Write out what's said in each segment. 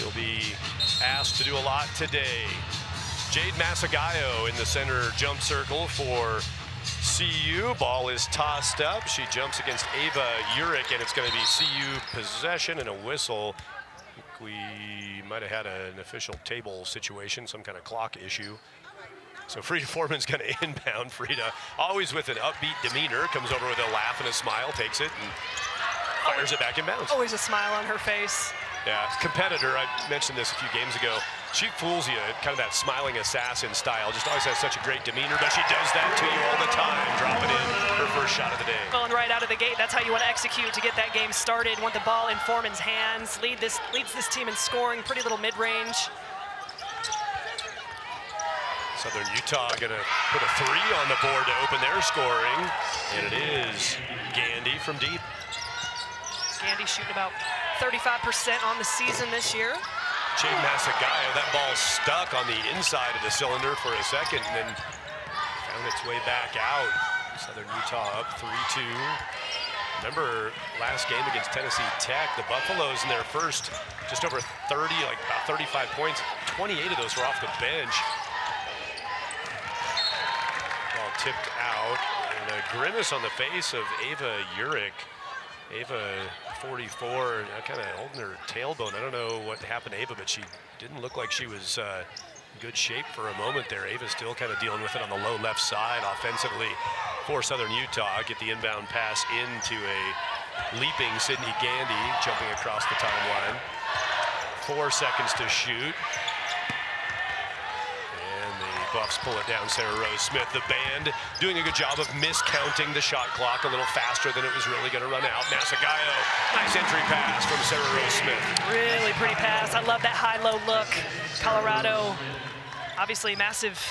She'll be asked to do a lot today. Jade Masagayo in the center jump circle for CU. Ball is tossed up. She jumps against Ava Urick, and it's going to be CU possession and a whistle. I think we might have had an official table situation, some kind of clock issue. So Frida Foreman's going to inbound. Frida, always with an upbeat demeanor, comes over with a laugh and a smile, takes it, and fires it back in bounds. Always a smile on her face. Yeah, competitor, I mentioned this a few games ago. She fools you, kind of that smiling assassin style. Just always has such a great demeanor, but she does that to you all the time. Dropping in her first shot of the day. Well, and right out of the gate, that's how you want to execute to get that game started. Want the ball in Foreman's hands, leads this team in scoring, pretty little mid-range. Southern Utah gonna put a 3 on the board to open their scoring, and it is Gandy from deep. Gandy shooting about 35% on the season this year. Jade Masagayo, that ball stuck on the inside of the cylinder for a second and then found its way back out. Southern Utah up 3-2. Remember last game against Tennessee Tech, the Buffaloes in their first just over 30, like about 35 points, 28 of those were off the bench. Ball tipped out, and a grimace on the face of Ava Urick. Ava, 44, kind of holding her tailbone. I don't know what happened to Ava, but she didn't look like she was in good shape for a moment there. Ava's still kind of dealing with it on the low left side offensively for Southern Utah. Get the inbound pass into a leaping Sydney Gandy, jumping across the timeline. 4 seconds to shoot. Buffs pull it down. Sarah Rose Smith, the band, doing a good job of miscounting the shot clock a little faster than it was really going to run out. Masagayo, nice entry pass from Sarah Rose Smith. Really pretty pass. I love that high-low look. Colorado, obviously massive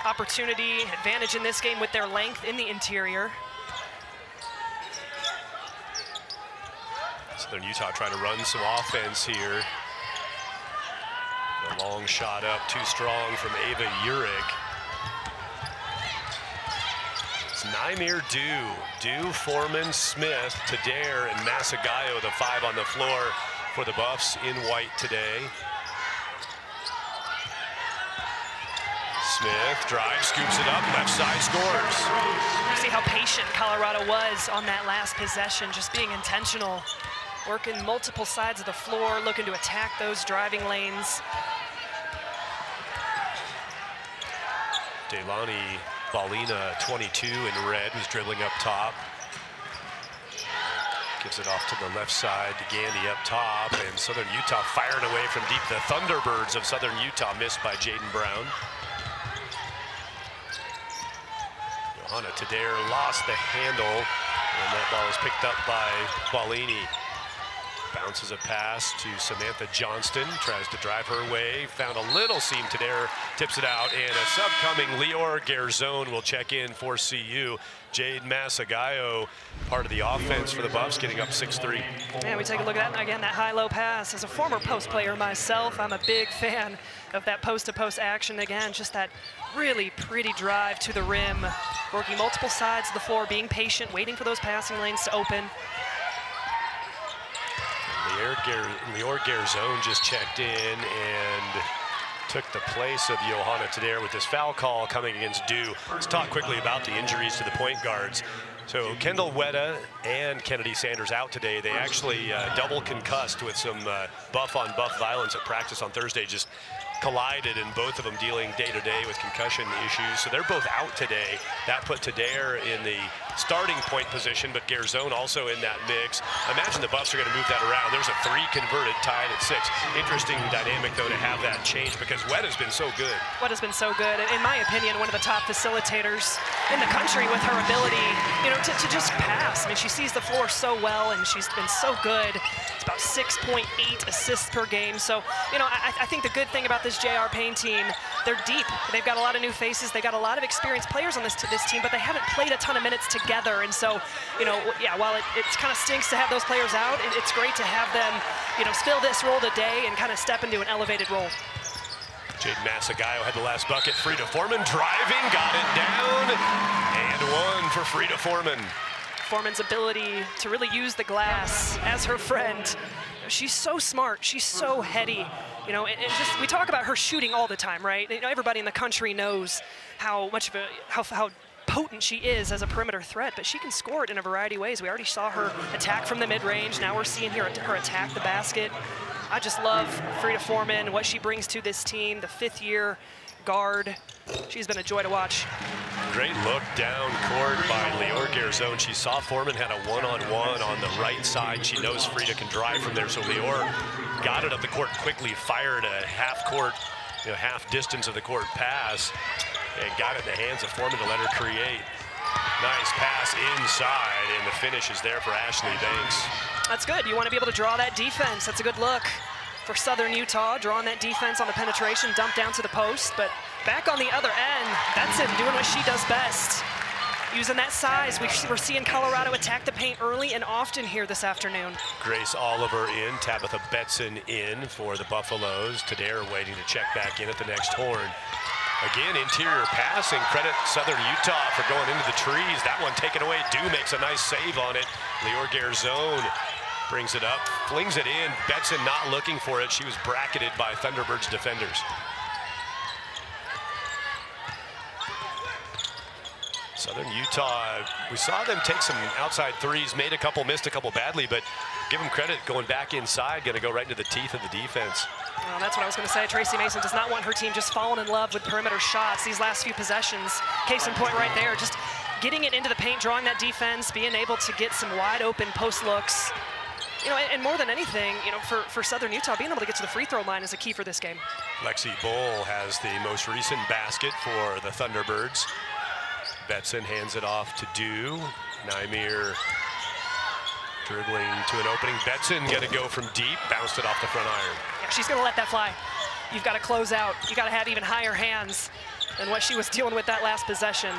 opportunity, advantage in this game with their length in the interior. Southern Utah trying to run some offense here. A long shot up, too strong from Ava Urick. It's Nymir Dew, Foreman, Smith, Tadair, and Masagayo, the 5 on the floor for the Buffs in white today. Smith drives, scoops it up, left side, scores. You see how patient Colorado was on that last possession, just being intentional. Working multiple sides of the floor, looking to attack those driving lanes. Delani Balina, 22 in red, was dribbling up top. Gives it off to the left side to Gandy up top, and Southern Utah firing away from deep. The Thunderbirds of Southern Utah missed by Jaden Brown. Johanna Tadair lost the handle, and that ball is picked up by Balini. Bounces a pass to Samantha Johnston, tries to drive her way, found a little seam. Tadair tips it out, and a sub coming. Lior Garzone will check in for CU. Jade Masagayo, part of the offense for the Buffs, getting up 6-3. Man, we take a look at that again, that high-low pass. As a former post player myself, I'm a big fan of that post-to-post action. Again, just that really pretty drive to the rim, working multiple sides of the floor, being patient, waiting for those passing lanes to open. Lior Garzone just checked in and took the place of Johanna Tadair with this foul call coming against Dew. Let's talk quickly about the injuries to the point guards. So Kendall Wetta and Kennedy Sanders out today. They actually double concussed with some buff-on-buff violence at practice on Thursday. Just collided, and both of them dealing day-to-day with concussion issues. So they're both out today. That put Tadair in the starting point position, but Garzone also in that mix. I imagine the Buffs are going to move that around. There's a 3 converted, tied at 6. Interesting dynamic, though, to have that change because Wetta's been so good. Wetta's been so good. In my opinion, one of the top facilitators in the country with her ability, you know, to just pass. I mean, she sees the floor so well, and she's been so good. It's about 6.8 assists per game. So, you know, I think the good thing about this JR Payne team, they're deep. They've got a lot of new faces. They got a lot of experienced players on this team, but they haven't played a ton of minutes together. And so, you know, yeah, while it kind of stinks to have those players out, it's great to have them, you know, fill this role today and kind of step into an elevated role. Jade Masagayo had the last bucket. Frida Foreman driving, got it down, and 1 for Frida Foreman. Foreman's ability to really use the glass as her friend. she's so smart. She's so heady. You know, and just we talk about her shooting all the time, right? You know, everybody in the country knows how much of a how potent she is as a perimeter threat, but she can score it in a variety of ways. We already saw her attack from the mid-range. Now we're seeing her attack the basket. I just love Frida Foreman, what she brings to this team, the 5th-year guard. She's been a joy to watch. Great look down court by Lior Garzon. She saw Foreman had a one-on-one on the right side. She knows Frida can drive from there, so Lior got it up the court quickly, fired a half-court, half distance of the court pass, and got it in the hands of Foreman to let her create. Nice pass inside, and the finish is there for Ashley Banks. That's good. You want to be able to draw that defense. That's a good look for Southern Utah, drawing that defense on the penetration, dump down to the post. But back on the other end, that's it, doing what she does best. Using that size. We're seeing Colorado attack the paint early and often here this afternoon. Grace Oliver in, Tabitha Betson in for the Buffaloes. Tadair waiting to check back in at the next horn. Again, interior passing. Credit Southern Utah for going into the trees. That one taken away. Dew makes a nice save on it. Lior Garzon brings it up, flings it in. Betson not looking for it. She was bracketed by Thunderbirds defenders. Southern Utah, we saw them take some outside threes, made a couple, missed a couple badly, but give them credit going back inside, going to go right into the teeth of the defense. Well, that's what I was going to say. Tracy Mason does not want her team just falling in love with perimeter shots these last few possessions. Case in point right there, just getting it into the paint, drawing that defense, being able to get some wide open post looks. You know, and more than anything, you know, for Southern Utah, being able to get to the free throw line is a key for this game. Lexi Bull has the most recent basket for the Thunderbirds. Betson hands it off to Dew. Nymir dribbling to an opening. Betson going to go from deep, bounced it off the front iron. Yeah, she's going to let that fly. You've got to close out. You've got to have even higher hands than what she was dealing with that last possession.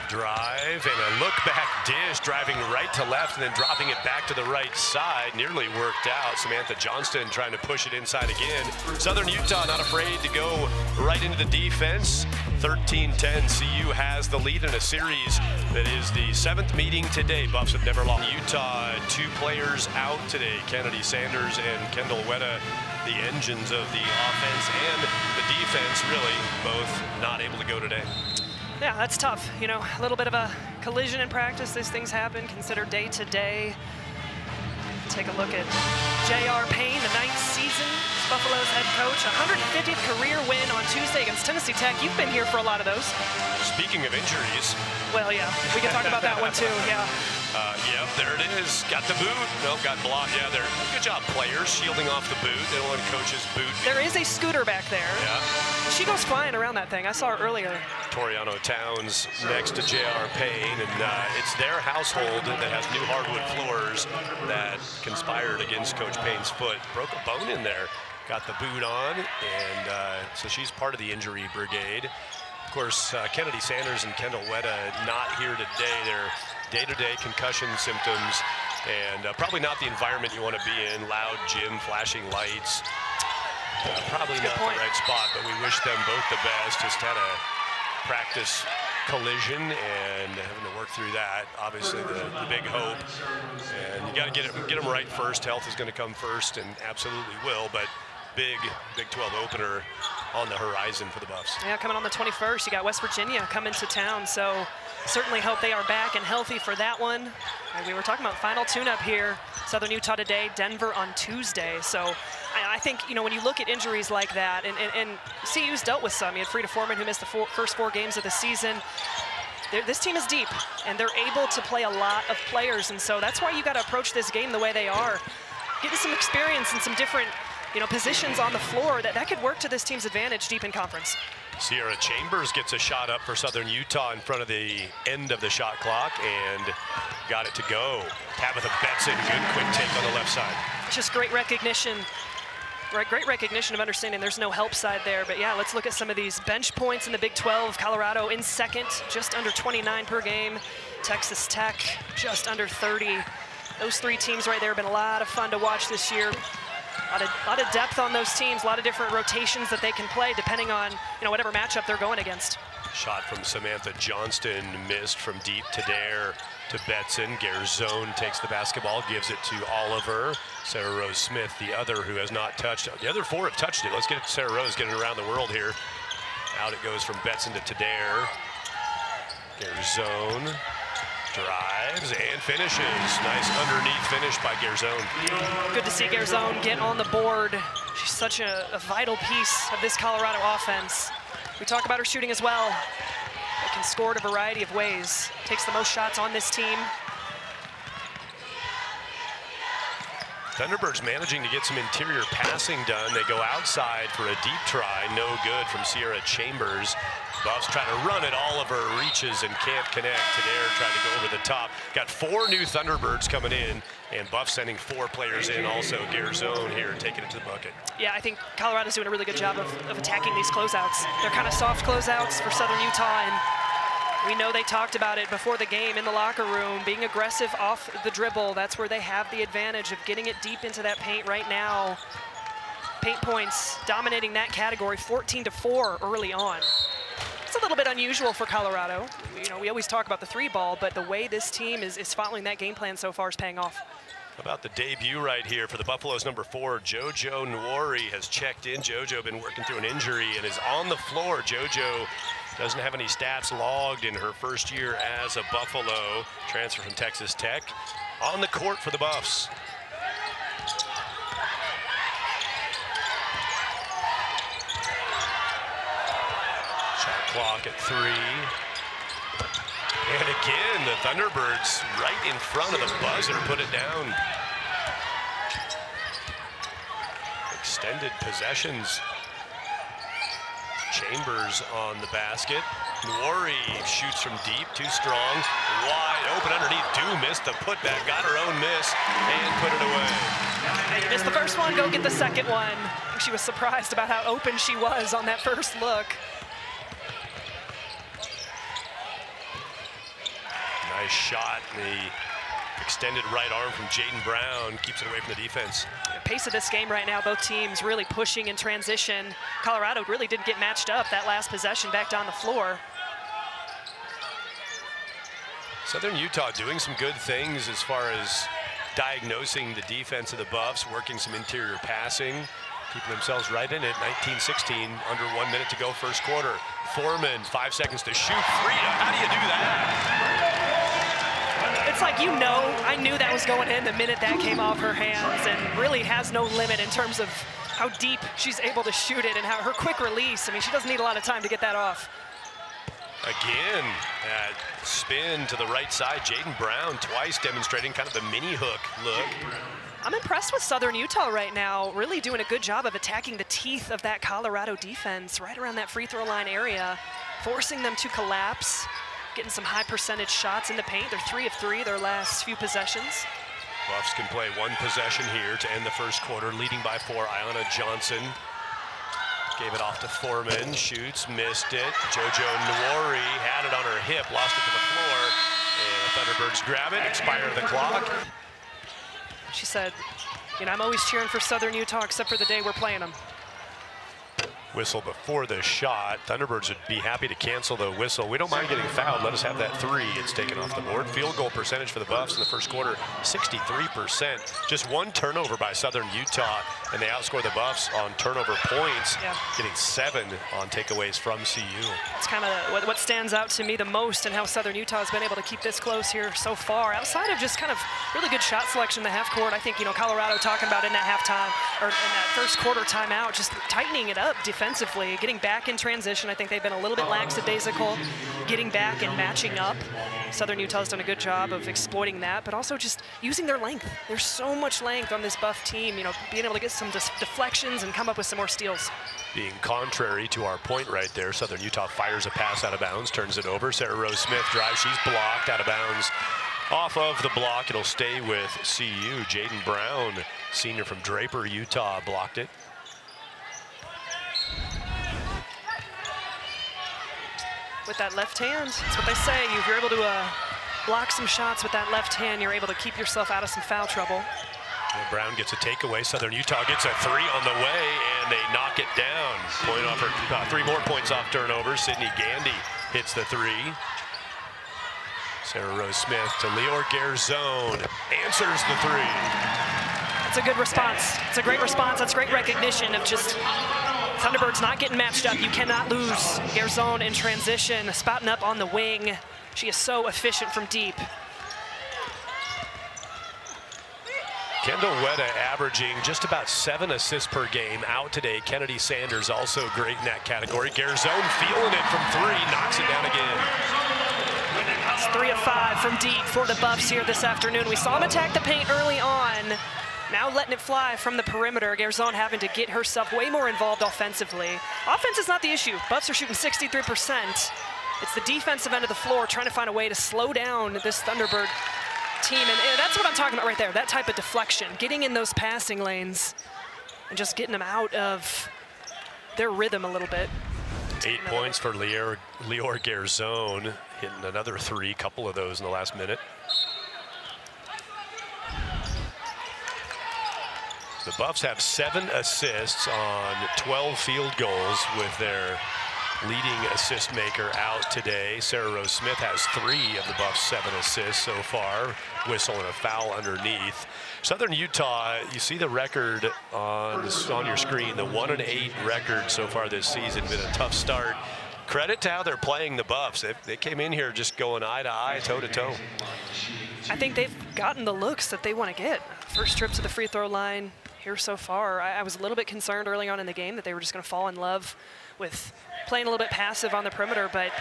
Drive and a look back dish, driving right to left and then dropping it back to the right side. Nearly worked out. Samantha Johnston trying to push it inside again. Southern Utah not afraid to go right into the defense. 13-10, CU has the lead in a series that is the 7th meeting today. Buffs have never lost. Utah, 2 players out today. Kennedy Sanders and Kendall Wetta, the engines of the offense and the defense, really, both not able to go today. Yeah, that's tough. You know, a little bit of a collision in practice. These things happen. Consider day to day. Take a look at J.R. Payne, the 9th season Buffalo's head coach. 150th career win on Tuesday against Tennessee Tech. You've been here for a lot of those. Speaking of injuries. Well, yeah, we can talk about that one too, yeah. Yep, there it is. Got the boot. Nope, got blocked. Yeah, they're good job, players, shielding off the boot. They don't want coach's boot. There is a scooter back there. Yeah. She goes flying around that thing. I saw her earlier. Toriano Towns next to J.R. Payne, and it's their household that has new hardwood floors that conspired against Coach Payne's foot. Broke a bone in there, got the boot on, and so she's part of the injury brigade. Of course, Kennedy Sanders and Kendall Wetta not here today. They're day-to-day concussion symptoms, and probably not the environment you want to be in. Loud gym, flashing lights. Probably not the right spot, but we wish them both the best. Just had a practice collision and having to work through that. Obviously the big hope, and you got to get them right first. Health is going to come first, and absolutely will, but big Big 12 opener on the horizon for the Buffs. Yeah, coming on the 21st, you got West Virginia coming to town, so certainly hope they are back and healthy for that one. And we were talking about final tune-up here, Southern Utah today, Denver on Tuesday. So I think, you know, when you look at injuries like that, and CU's dealt with some. You had Frida Foreman, who missed the first 4 games of the season. This team is deep, and they're able to play a lot of players, and so that's why you got to approach this game the way they are. Getting some experience and some different, you know, positions on the floor that could work to this team's advantage deep in conference. Sierra Chambers gets a shot up for Southern Utah in front of the end of the shot clock and got it to go. Tabitha Betson, good quick take on the left side. Just great recognition. Right, great recognition of understanding there's no help side there. But yeah, let's look at some of these bench points in the Big 12. Colorado in second, just under 29 per game. Texas Tech, just under 30. Those 3 teams right there have been a lot of fun to watch this year. A lot of depth on those teams, a lot of different rotations that they can play depending on, you know, whatever matchup they're going against. Shot from Samantha Johnston, missed from deep. Tadair to Betson. Garzone takes the basketball, gives it to Oliver. Sarah Rose Smith, the other who has not touched. The other four have touched it. Let's get it to Sarah Rose, get it around the world here. Out it goes from Betson to Tadair. Garzone drives and finishes. Nice underneath finish by Garzone. Good to see Garzone get on the board. She's such a vital piece of this Colorado offense. We talk about her shooting as well. It can score in a variety of ways. Takes the most shots on this team. Thunderbirds managing to get some interior passing done. They go outside for a deep try. No good from Sierra Chambers. Buffs trying to run it. Oliver reaches and can't connect. Tadair trying to go over the top. Got 4 new Thunderbirds coming in, and Buffs sending 4 players in. Also, Garzone here taking it to the bucket. Yeah, I think Colorado's doing a really good job of attacking these closeouts. They're kind of soft closeouts for Southern Utah, and we know they talked about it before the game in the locker room, being aggressive off the dribble. That's where they have the advantage of getting it deep into that paint right now. Paint points dominating that category, 14-4 early on. It's a little bit unusual for Colorado. You know, we always talk about the 3-ball, but the way this team is following that game plan so far is paying off. About the debut right here for the Buffaloes, number 4, JoJo Nwori has checked in. JoJo been working through an injury and is on the floor. JoJo doesn't have any stats logged in her first year as a Buffalo. Transfer from Texas Tech. On the court for the Buffs. Shot clock at 3. And again, the Thunderbirds right in front of the buzzer put it down. Extended possessions. Chambers on the basket. Nwori shoots from deep, too strong. Wide open underneath. Do missed the putback, got her own miss, and put it away. You missed the first one, go get the second one. She was surprised about how open she was on that first look. Nice shot. The extended right arm from Jaden Brown keeps it away from the defense. The pace of this game right now, both teams really pushing in transition. Colorado really didn't get matched up that last possession back down the floor. Southern Utah doing some good things as far as diagnosing the defense of the Buffs, working some interior passing, keeping themselves right in it. 19-16, under 1 minute to go first quarter. Foreman, 5 seconds to shoot. Frida, how do you do that? It's like, you know, I knew that was going in the minute that came off her hands, and really has no limit in terms of how deep she's able to shoot it and how her quick release. I mean, she doesn't need a lot of time to get that off. Again, that spin to the right side. Jaden Brown twice demonstrating kind of the mini hook look. I'm impressed with Southern Utah right now, really doing a good job of attacking the teeth of that Colorado defense right around that free throw line area, forcing them to collapse, getting some high percentage shots in the paint. They're 3 of 3 their last few possessions. Buffs can play 1 possession here to end the first quarter, leading by 4. Ayana Johnson gave it off to Foreman, shoots, missed it. JoJo Nwori had it on her hip, lost it to the floor, and the Thunderbirds grab it, expire the clock. She said, you know, I'm always cheering for Southern Utah except for the day we're playing them. Whistle before the shot. Thunderbirds would be happy to cancel the whistle. We don't mind getting fouled. Let us have that 3. It's taken off the board. Field goal percentage for the Buffs in the first quarter, 63%. Just 1 turnover by Southern Utah, and they outscore the Buffs on turnover points, getting 7 on takeaways from CU. It's kind of what stands out to me the most, and how Southern Utah has been able to keep this close here so far. Outside of just kind of really good shot selection in the half court, I think, you know, Colorado talking about in that halftime, or in that first quarter timeout, just tightening it up defensively, getting back in transition. I think they've been a little bit lackadaisical, getting back and matching up. Southern Utah's done a good job of exploiting that, but also just using their length. There's so much length on this Buff team, you know, being able to get some deflections and come up with some more steals. Being contrary to our point right there, Southern Utah fires a pass out of bounds, turns it over. Sarah Rose Smith drives, she's blocked out of bounds. Off of the block, it'll stay with CU. Jaden Brown, senior from Draper, Utah, blocked it. With that left hand, that's what they say. If you're able to block some shots with that left hand, you're able to keep yourself out of some foul trouble. And Brown gets a takeaway. Southern Utah gets a 3 on the way, and they knock it down. Point off her, 3 more points off turnover. Sydney Gandy hits the 3. Sarah Rose Smith to Lior Garzone, answers the three. It's a good response. It's a great response. That's great recognition of just Thunderbirds not getting matched up. You cannot lose. Garzone in transition, spouting up on the wing. She is so efficient from deep. Kendall Wetta averaging just about 7 assists per game out today. Kennedy Sanders also great in that category. Garzone feeling it from 3, knocks it down again. It's 3 of 5 from deep for the Buffs here this afternoon. We saw them attack the paint early on. Now letting it fly from the perimeter. Garzone having to get herself way more involved offensively. Offense is not the issue. Buffs are shooting 63%. It's the defensive end of the floor trying to find a way to slow down this Thunderbird team, and that's what I'm talking about right there, that type of deflection, getting in those passing lanes and just getting them out of their rhythm a little bit. 8 points for Lior Garzone, hitting another 3, couple of those in the last minute. The Buffs have 7 assists on 12 field goals with their leading assist maker out today. Sarah Rose Smith has 3 of the Buffs' 7 assists so far. Whistle and a foul underneath. Southern Utah, you see the record on your screen, the 1-8 record so far this season. Been a tough start. Credit to how they're playing the Buffs. They came in here just going eye to eye, toe to toe. I think they've gotten the looks that they want to get. First trip to the free throw line here so far. I was a little bit concerned early on in the game that they were just going to fall in love with playing a little bit passive on the perimeter, but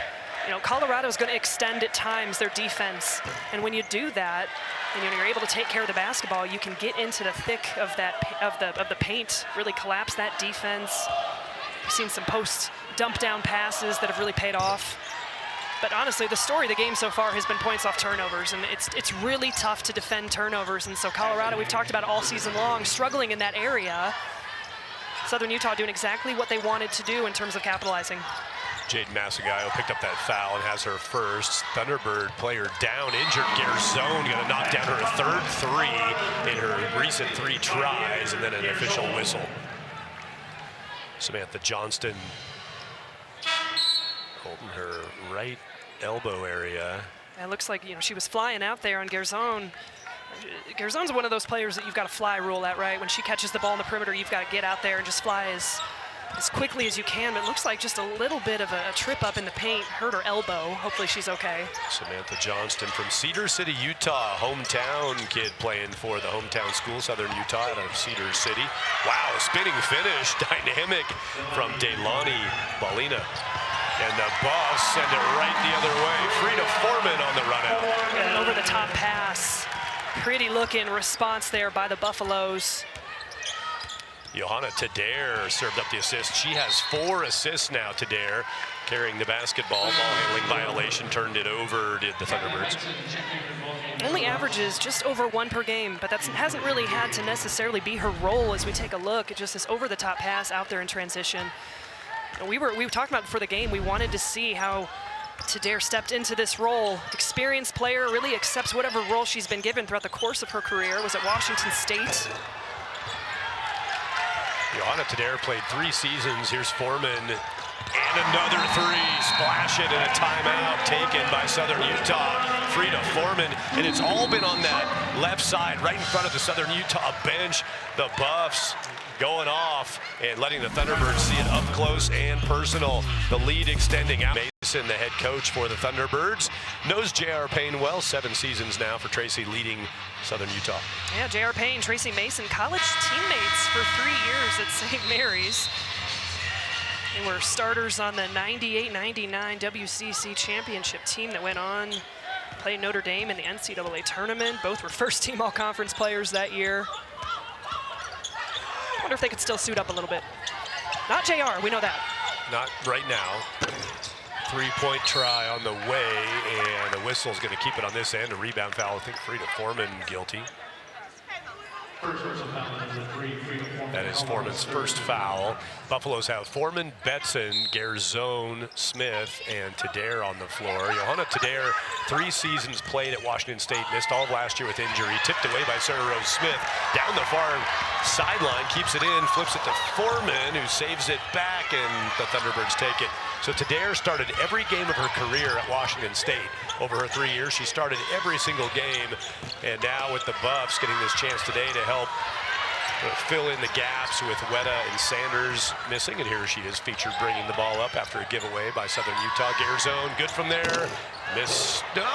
Colorado's going to extend at times their defense, and when you do that, and you're able to take care of the basketball, you can get into the thick of the paint, really collapse that defense. We've seen some post dump down passes that have really paid off. But honestly, the story of the game so far has been points off turnovers, and it's really tough to defend turnovers. And so Colorado, we've talked about it all season long, struggling in that area. Southern Utah doing exactly what they wanted to do in terms of capitalizing. Jaden Masagayo picked up that foul and has her first. Thunderbird player down, injured. Garzone going to knock down her 3rd 3 in her recent 3 tries, and then an official whistle. Samantha Johnston holding her right elbow area. It looks like she was flying out there on Garzone. Garzone's one of those players that you've got a fly rule at, right? When she catches the ball in the perimeter, you've got to get out there and just fly as quickly as you can. But it looks like just a little bit of a trip up in the paint, hurt her elbow. Hopefully she's okay. Samantha Johnston from Cedar City, Utah, hometown kid playing for the hometown school, Southern Utah out of Cedar City. Wow, a spinning finish, dynamic from Delaney Balina. And the Buffs send it right the other way. Frida Foreman on the run out. And over the top pass. Pretty looking response there by the Buffaloes. Johanna Tadair served up the assist. She has 4 assists now, Tadair, carrying the basketball. Ball handling violation, turned it over, did the Thunderbirds. Only averages just over 1 per game, but that hasn't really had to necessarily be her role as we take a look at just this over-the-top pass out there in transition. We were talking about before the game, we wanted to see how Tadair stepped into this role. Experienced player, really accepts whatever role she's been given throughout the course of her career. Was at Washington State. Johanna Tadair played 3 seasons. Here's Foreman. And another 3. Splash it in a timeout taken by Southern Utah. Frida Foreman. And it's all been on that left side, right in front of the Southern Utah bench. The Buffs going off and letting the Thunderbirds see it up close and personal. The lead extending out. Mason, the head coach for the Thunderbirds, knows J.R. Payne well. 7 seasons now for Tracy leading Southern Utah. Yeah, J.R. Payne, Tracy Mason, college teammates for 3 years at St. Mary's. They were starters on the 98-99 WCC championship team that went on, played Notre Dame in the NCAA tournament. Both were first-team all-conference players that year. I wonder if they could still suit up a little bit. Not JR, we know that. Not right now. 3-point try on the way, and the whistle's going to keep it on this end. A rebound foul, I think Frida Foreman guilty. That is Foreman's first foul. Buffaloes have Foreman, Betson, Garzone, Smith, and Tadare on the floor. Johanna Tadare, 3 seasons played at Washington State, missed all of last year with injury. Tipped away by Sarah Rose Smith. Down the far sideline, keeps it in, flips it to Foreman, who saves it back, and the Thunderbirds take it. So Tadare started every game of her career at Washington State. Over her 3 years, she started every single game. And now with the Buffs getting this chance today to help fill in the gaps with Weta and Sanders missing. And here she is featured bringing the ball up after a giveaway by Southern Utah. Garzone, good from there. Miss, no,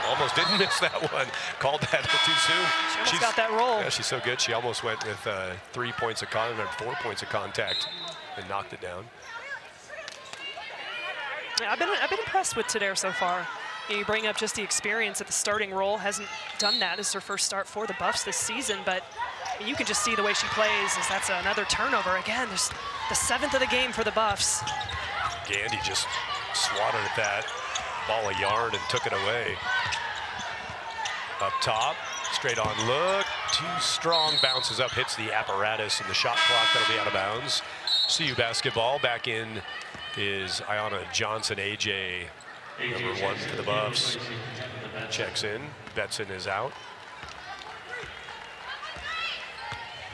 almost didn't miss that one. Called that too soon. She almost got that roll. Yeah, she's so good. She almost went with 3 points of contact, 4 points of contact, and knocked it down. Yeah, I've been impressed with Tadare so far. You bring up just the experience at the starting role. Hasn't done that as her first start for the Buffs this season, but you can just see the way she plays as that's another turnover. Again, there's the 7th of the game for the Buffs. Gandy just swatted at that ball of yarn and took it away. Up top, straight on look, too strong, bounces up, hits the apparatus and the shot clock. That'll be out of bounds. CU basketball, back in is Ayana Johnson, AJ, number 1 for the Buffs. Checks in, Betson is out.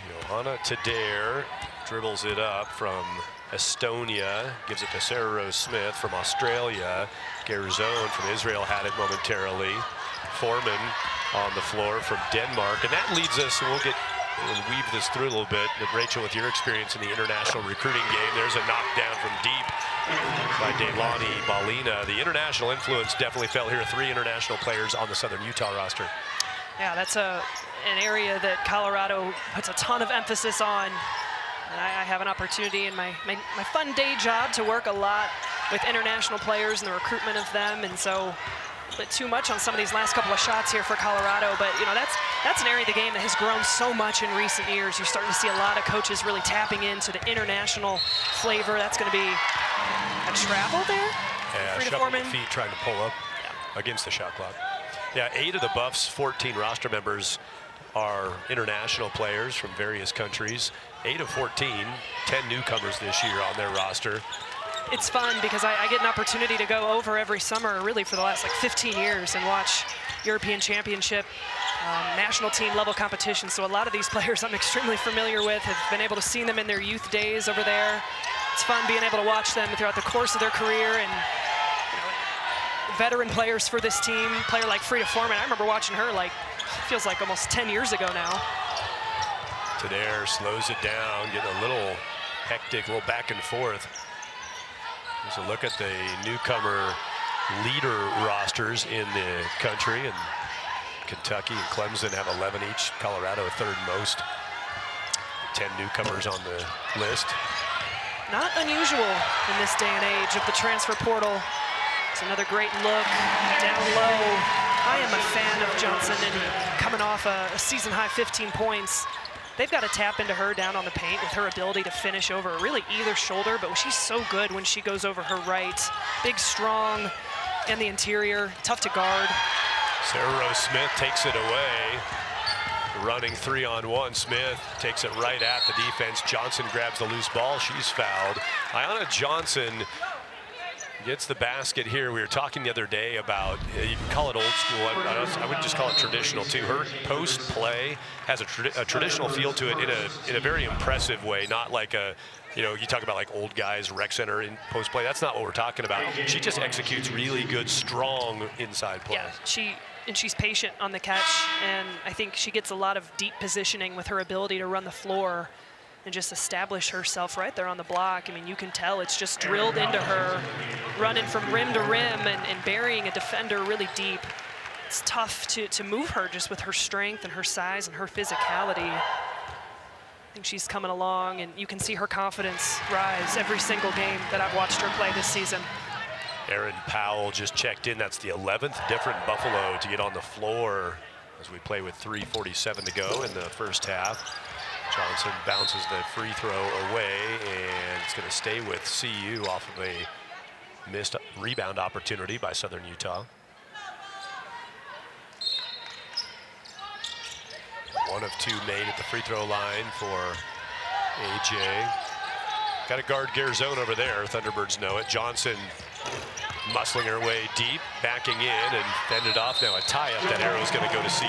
Johanna Tadare dribbles it up from Estonia, gives it to Sarah Rose Smith from Australia. Garzone from Israel had it momentarily. Foreman on the floor from Denmark. And that leads us, and we'll weave this through a little bit, but Rachel, with your experience in the international recruiting game, there's a knockdown from deep by Delaney Balina. The international influence definitely felt here. 3 international players on the Southern Utah roster. Yeah, that's an area that Colorado puts a ton of emphasis on. And I have an opportunity in my fun day job to work a lot with international players and the recruitment of them, and so a bit too much on some of these last couple of shots here for Colorado. But you know, that's an area of the game that has grown so much in recent years. You're starting to see a lot of coaches really tapping into the international flavor. That's going to be a travel there. Yeah, shuffle the feet trying to pull up against the shot clock. Yeah, 8 of the Buffs' 14 roster members are international players from various countries. 8 of 14, 10 newcomers this year on their roster. It's fun because I get an opportunity to go over every summer, really for the last 15 years, and watch European Championship, national team level competition. So a lot of these players I'm extremely familiar with, have been able to see them in their youth days over there. It's fun being able to watch them throughout the course of their career, and veteran players for this team, player like Frida Foreman. I remember watching her feels like almost 10 years ago now. Tadare slows it down, getting a little hectic, a little back and forth. Here's a look at the newcomer leader rosters in the country, and Kentucky and Clemson have 11 each. Colorado 3rd most. 10 newcomers on the list. Not unusual in this day and age of the transfer portal. It's another great look down low. I am a fan of Johnson, and coming off a season-high 15 points. They've got to tap into her down on the paint with her ability to finish over really either shoulder, but she's so good when she goes over her right. Big, strong, and the interior, tough to guard. Sarah Rose Smith takes it away. Running 3-on-1, Smith takes it right at the defense. Johnson grabs the loose ball, she's fouled. Ayana Johnson gets the basket here. We were talking the other day about, you can call it old school, I would just call it traditional too. Her post play has a traditional feel to it in a very impressive way, not like a, you talk about like old guys, rec center in post play. That's not what we're talking about. She just executes really good, strong inside play. Yeah, she's patient on the catch, and I think she gets a lot of deep positioning with her ability to run the floor and just establish herself right there on the block. I mean, you can tell it's just drilled into her, running from rim to rim and burying a defender really deep. It's tough to move her just with her strength and her size and her physicality. I think she's coming along, and you can see her confidence rise every single game that I've watched her play this season. Erin Powell just checked in. That's the 11th different Buffalo to get on the floor as we play with 3:47 to go in the first half. Johnson bounces the free throw away, and it's going to stay with CU off of a missed rebound opportunity by Southern Utah. 1 of 2 made at the free throw line for AJ. Got to guard Garzone over there. Thunderbirds know it. Johnson muscling her way deep, backing in, and fended off. Now a tie-up. That arrow is going to go to CU.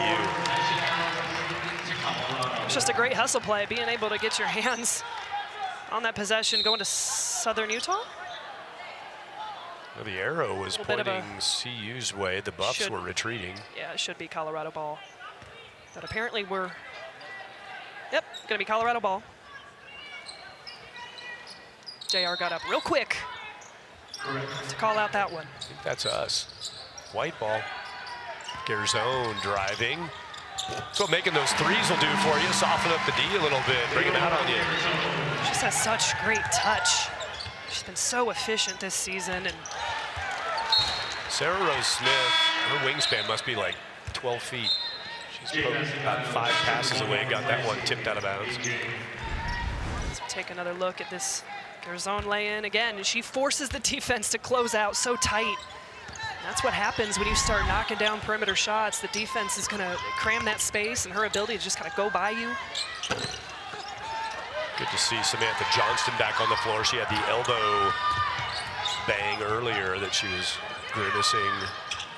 It's just a great hustle play, being able to get your hands on that possession, going to Southern Utah. Well, the arrow was pointing CU's way. The Buffs were retreating. Yeah, it should be Colorado ball. But apparently we're, yep, gonna be Colorado ball. JR got up real quick to call out that one. I think that's us. White ball. Garzone driving. That's what making those threes will do for you. Soften up the D a little bit, bring them out on you. She just has such great touch. She's been so efficient this season. And Sarah Rose Smith, her wingspan must be like 12 feet. She's about 5 passes away, got that one tipped out of bounds. So take another look at this Garzone lay-in again, and she forces the defense to close out so tight. And that's what happens when you start knocking down perimeter shots. The defense is gonna cram that space, and her ability to just kind of go by you. Good to see Samantha Johnston back on the floor. She had the elbow bang earlier that she was grimacing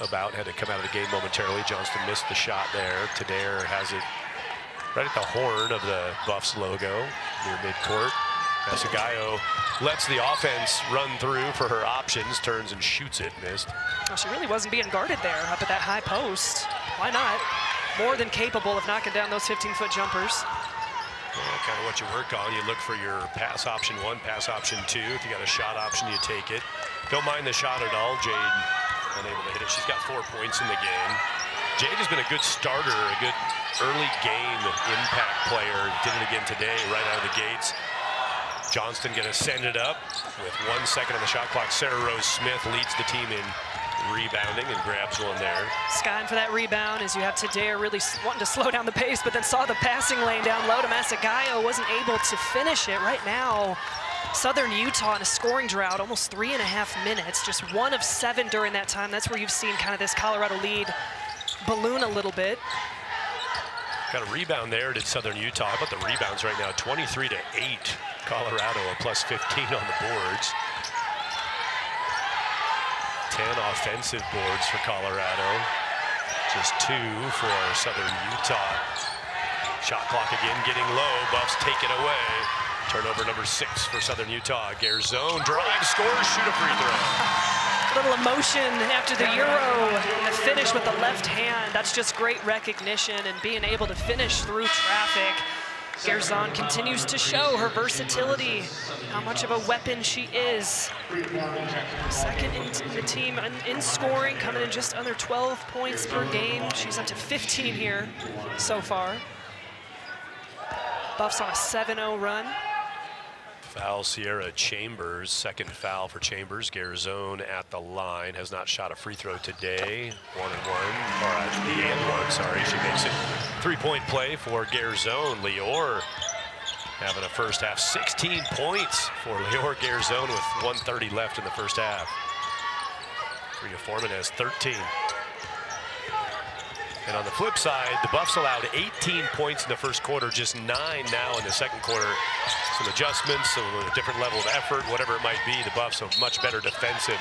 about, had to come out of the game momentarily. Johnston missed the shot there. Tadair has it right at the horn of the Buffs logo near midcourt. Asagayo lets the offense run through for her options, turns and shoots it, missed. Well, she really wasn't being guarded there up at that high post. Why not? More than capable of knocking down those 15-foot jumpers. Well, kind of what you work on. You look for your pass option 1, pass option 2. If you got a shot option, you take it. Don't mind the shot at all. Jade unable to hit it. She's got 4 points in the game. Jade has been a good starter, a good early game impact player. Did it again today, right out of the gates. Johnston gonna send it up with 1 second on the shot clock. Sarah Rose Smith leads the team in rebounding and grabs one there. Skying for that rebound as you have Tadair really wanting to slow down the pace, but then saw the passing lane down low to Masagayo, wasn't able to finish it. Right now, Southern Utah in a scoring drought, almost 3.5 minutes, just 1 of 7 during that time. That's where you've seen kind of this Colorado lead balloon a little bit. Got a rebound there to Southern Utah. How about the rebounds right now? 23-8. Colorado a plus 15 on the boards. 10 offensive boards for Colorado. Just 2 for Southern Utah. Shot clock again getting low. Buffs take it away. Turnover number 6 for Southern Utah. Garzone drive, scores, shoot a free throw. A little emotion after the Euro and the finish with the left hand. That's just great recognition and being able to finish through traffic. Garzone continues to show her versatility, how much of a weapon she is. Second in the team in scoring, coming in just under 12 points per game. She's up to 15 here so far. Buffs on a 7-0 run. Foul Sierra Chambers, second foul for Chambers. Garzone at the line, has not shot a free throw today. 1 and 1, or the and 1, sorry. She makes it 3-point play for Garzone. Lior having a first half, 16 points for Lior Garzone with 1:30 left in the first half. Rhea Foreman has 13. And on the flip side, the Buffs allowed 18 points in the first quarter, just 9 now in the second quarter. Some adjustments, a different level of effort, whatever it might be. The Buffs a much better defensive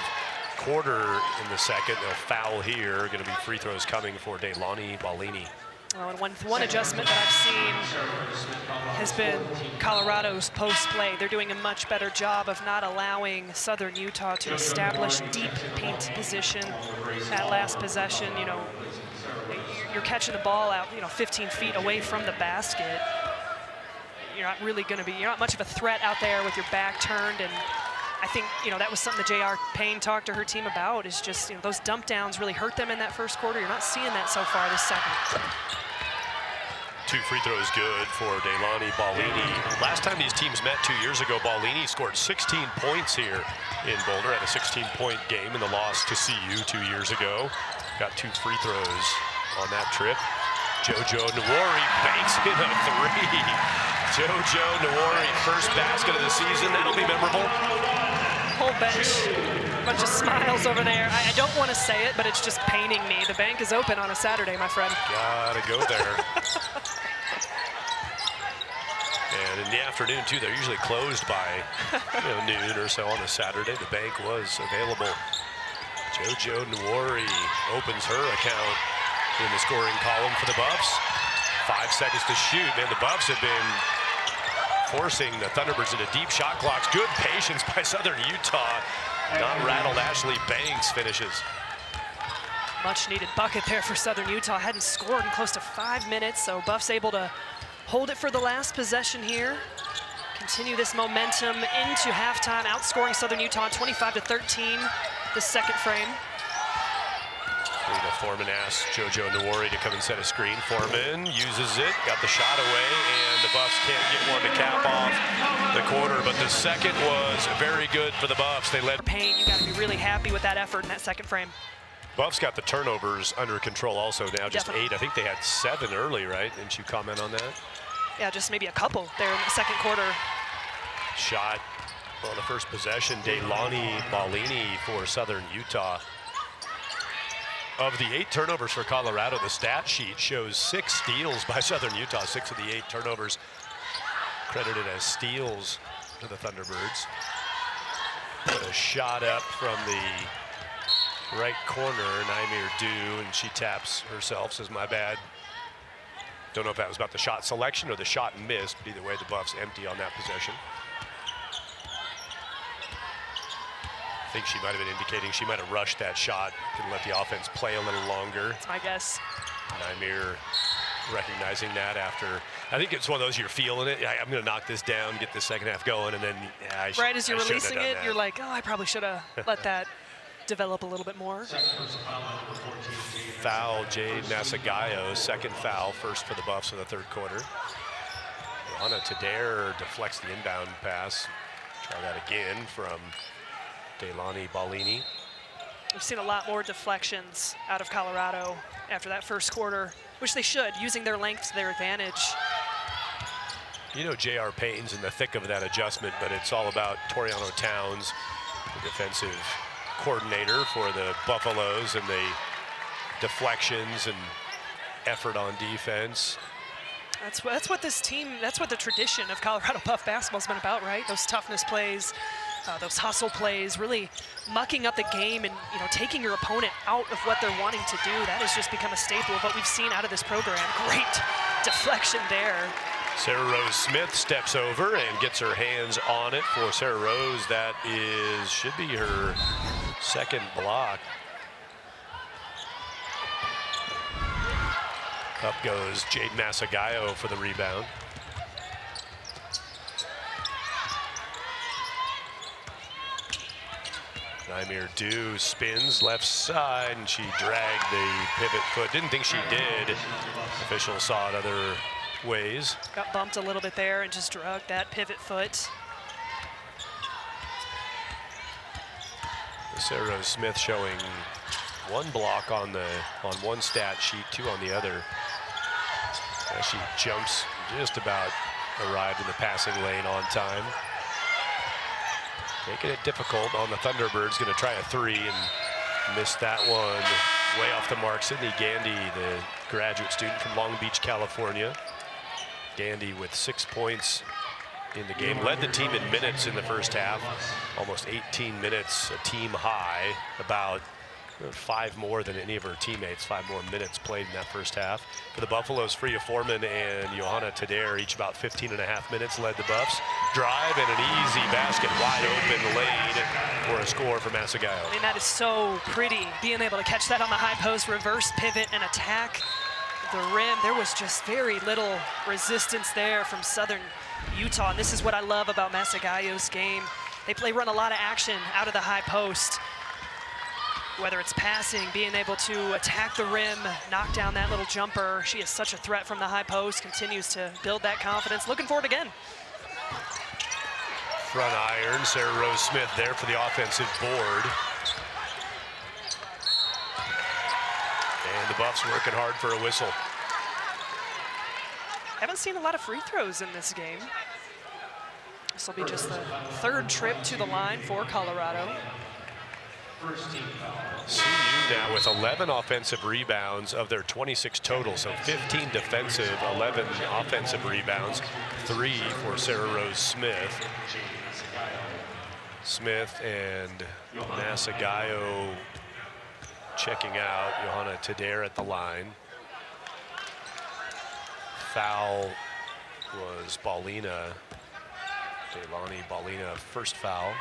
quarter in the second. They'll foul here. Going to be free throws coming for Delaney Ballini. Well, and one adjustment that I've seen has been Colorado's post play. They're doing a much better job of not allowing Southern Utah to establish deep paint position at last possession. You know, you're catching the ball out, 15 feet away from the basket. You're not really going to be, you're not much of a threat out there with your back turned. And I think, that was something that J.R. Payne talked to her team about, is just, those dump downs really hurt them in that first quarter. You're not seeing that so far this second. 2 free throws good for Delaney Ballini. Last time these teams met 2 years ago, Ballini scored 16 points here in Boulder, had a 16-point game in the loss to CU 2 years ago. Got 2 free throws on that trip. JoJo Nwori banks in a 3. JoJo Nwori, first basket of the season. That'll be memorable. Whole bench, a bunch of smiles over there. I don't want to say it, but it's just paining me. The bank is open on a Saturday, my friend. Gotta go there. And in the afternoon, too, they're usually closed by noon or so on a Saturday. The bank was available. JoJo Nwori opens her account in the scoring column for the Buffs. 5 seconds to shoot. Man, the Buffs have been forcing the Thunderbirds into deep shot clocks. Good patience by Southern Utah. Not rattled. Ashley Banks finishes. Much needed bucket there for Southern Utah. Hadn't scored in close to 5 minutes, so Buffs able to hold it for the last possession here. Continue this momentum into halftime, outscoring Southern Utah 25-13, the second frame. Foreman asks JoJo Nwori to come and set a screen. Foreman uses it, got the shot away, and the Buffs can't get one to cap off the quarter, but the second was very good for the Buffs. They led. Paint, you got to be really happy with that effort in that second frame. Buffs got the turnovers under control also now, just Definitely. 8. I think they had 7 early, right? Didn't you comment on that? Yeah, just maybe a couple there in the second quarter. Shot on the first possession, Deilani Ballini for Southern Utah. Of the 8 turnovers for Colorado, the stat sheet shows 6 steals by Southern Utah. 6 of the 8 turnovers credited as steals to the Thunderbirds. Put a shot up from the right corner, Naimir Du, and she taps herself, says, my bad. Don't know if that was about the shot selection or the shot missed, but either way, the Buffs empty on that possession. I think she might have been indicating she might have rushed that shot, could let the offense play a little longer. That's my guess. Naimir recognizing that after, I think it's one of those you're feeling it. I'm going to knock this down, get the second half going, and then right as you're releasing it, you're like, oh, I probably should have let that develop a little bit more. Foul, Jade Nasagayo, second foul, first for the Buffs in the third quarter. Johanna Tadair deflects the inbound pass. Try that again from Deilani Ballini. We've seen a lot more deflections out of Colorado after that first quarter, which they should, using their length to their advantage. You know, J.R. Payton's in the thick of that adjustment, but it's all about Toriano Towns, the defensive coordinator for the Buffaloes, and the deflections and effort on defense. That's what this team, that's what the tradition of Colorado Buff basketball's been about, right? Those toughness plays, those hustle plays, really mucking up the game and taking your opponent out of what they're wanting to do. That has just become a staple of what we've seen out of this program. Great deflection there. Sarah Rose Smith steps over and gets her hands on it for Sarah Rose. That should be her second block. Up goes Jade Nasagayo for the rebound. Naimir Du spins left side, and she dragged the pivot foot. Didn't think she did. Officials saw it other ways. Got bumped a little bit there and just dragged that pivot foot. Sarah Rose Smith showing 1 block on one stat sheet, 2 on the other. As she jumps, just about arrived in the passing lane on time. Making it difficult on the Thunderbirds. Going to try a 3 and miss that one way off the mark. Sydney Gandy, the graduate student from Long Beach, California. Gandy with 6 points in the game. Led the team in minutes in the first half. Almost 18 minutes, a team high. About 5 more than any of her teammates. 5 more minutes played in that first half. For the Buffaloes, Freya Foreman and Johanna Tadair, each about 15.5 minutes, led the Buffs. Drive and an easy basket, wide open lane for a score for Nasagayo. I mean, that is so pretty, being able to catch that on the high post, reverse pivot and attack the rim. There was just very little resistance there from Southern Utah, and this is what I love about Nasagayo's game. They run a lot of action out of the high post. Whether it's passing, being able to attack the rim, knock down that little jumper. She is such a threat from the high post, continues to build that confidence. Looking for it again. Front iron, Sarah Rose Smith there for the offensive board. And the Buffs working hard for a whistle. Haven't seen a lot of free throws in this game. This will be just the 3rd trip to the line for Colorado. CU now with 11 offensive rebounds of their 26 total, so 15 defensive, 11 offensive rebounds, 3 for Sarah Rose Smith. Smith and Nasagayo checking out. Johanna Tadair at the line. Foul was Ballina. Deilani Ballina, first foul.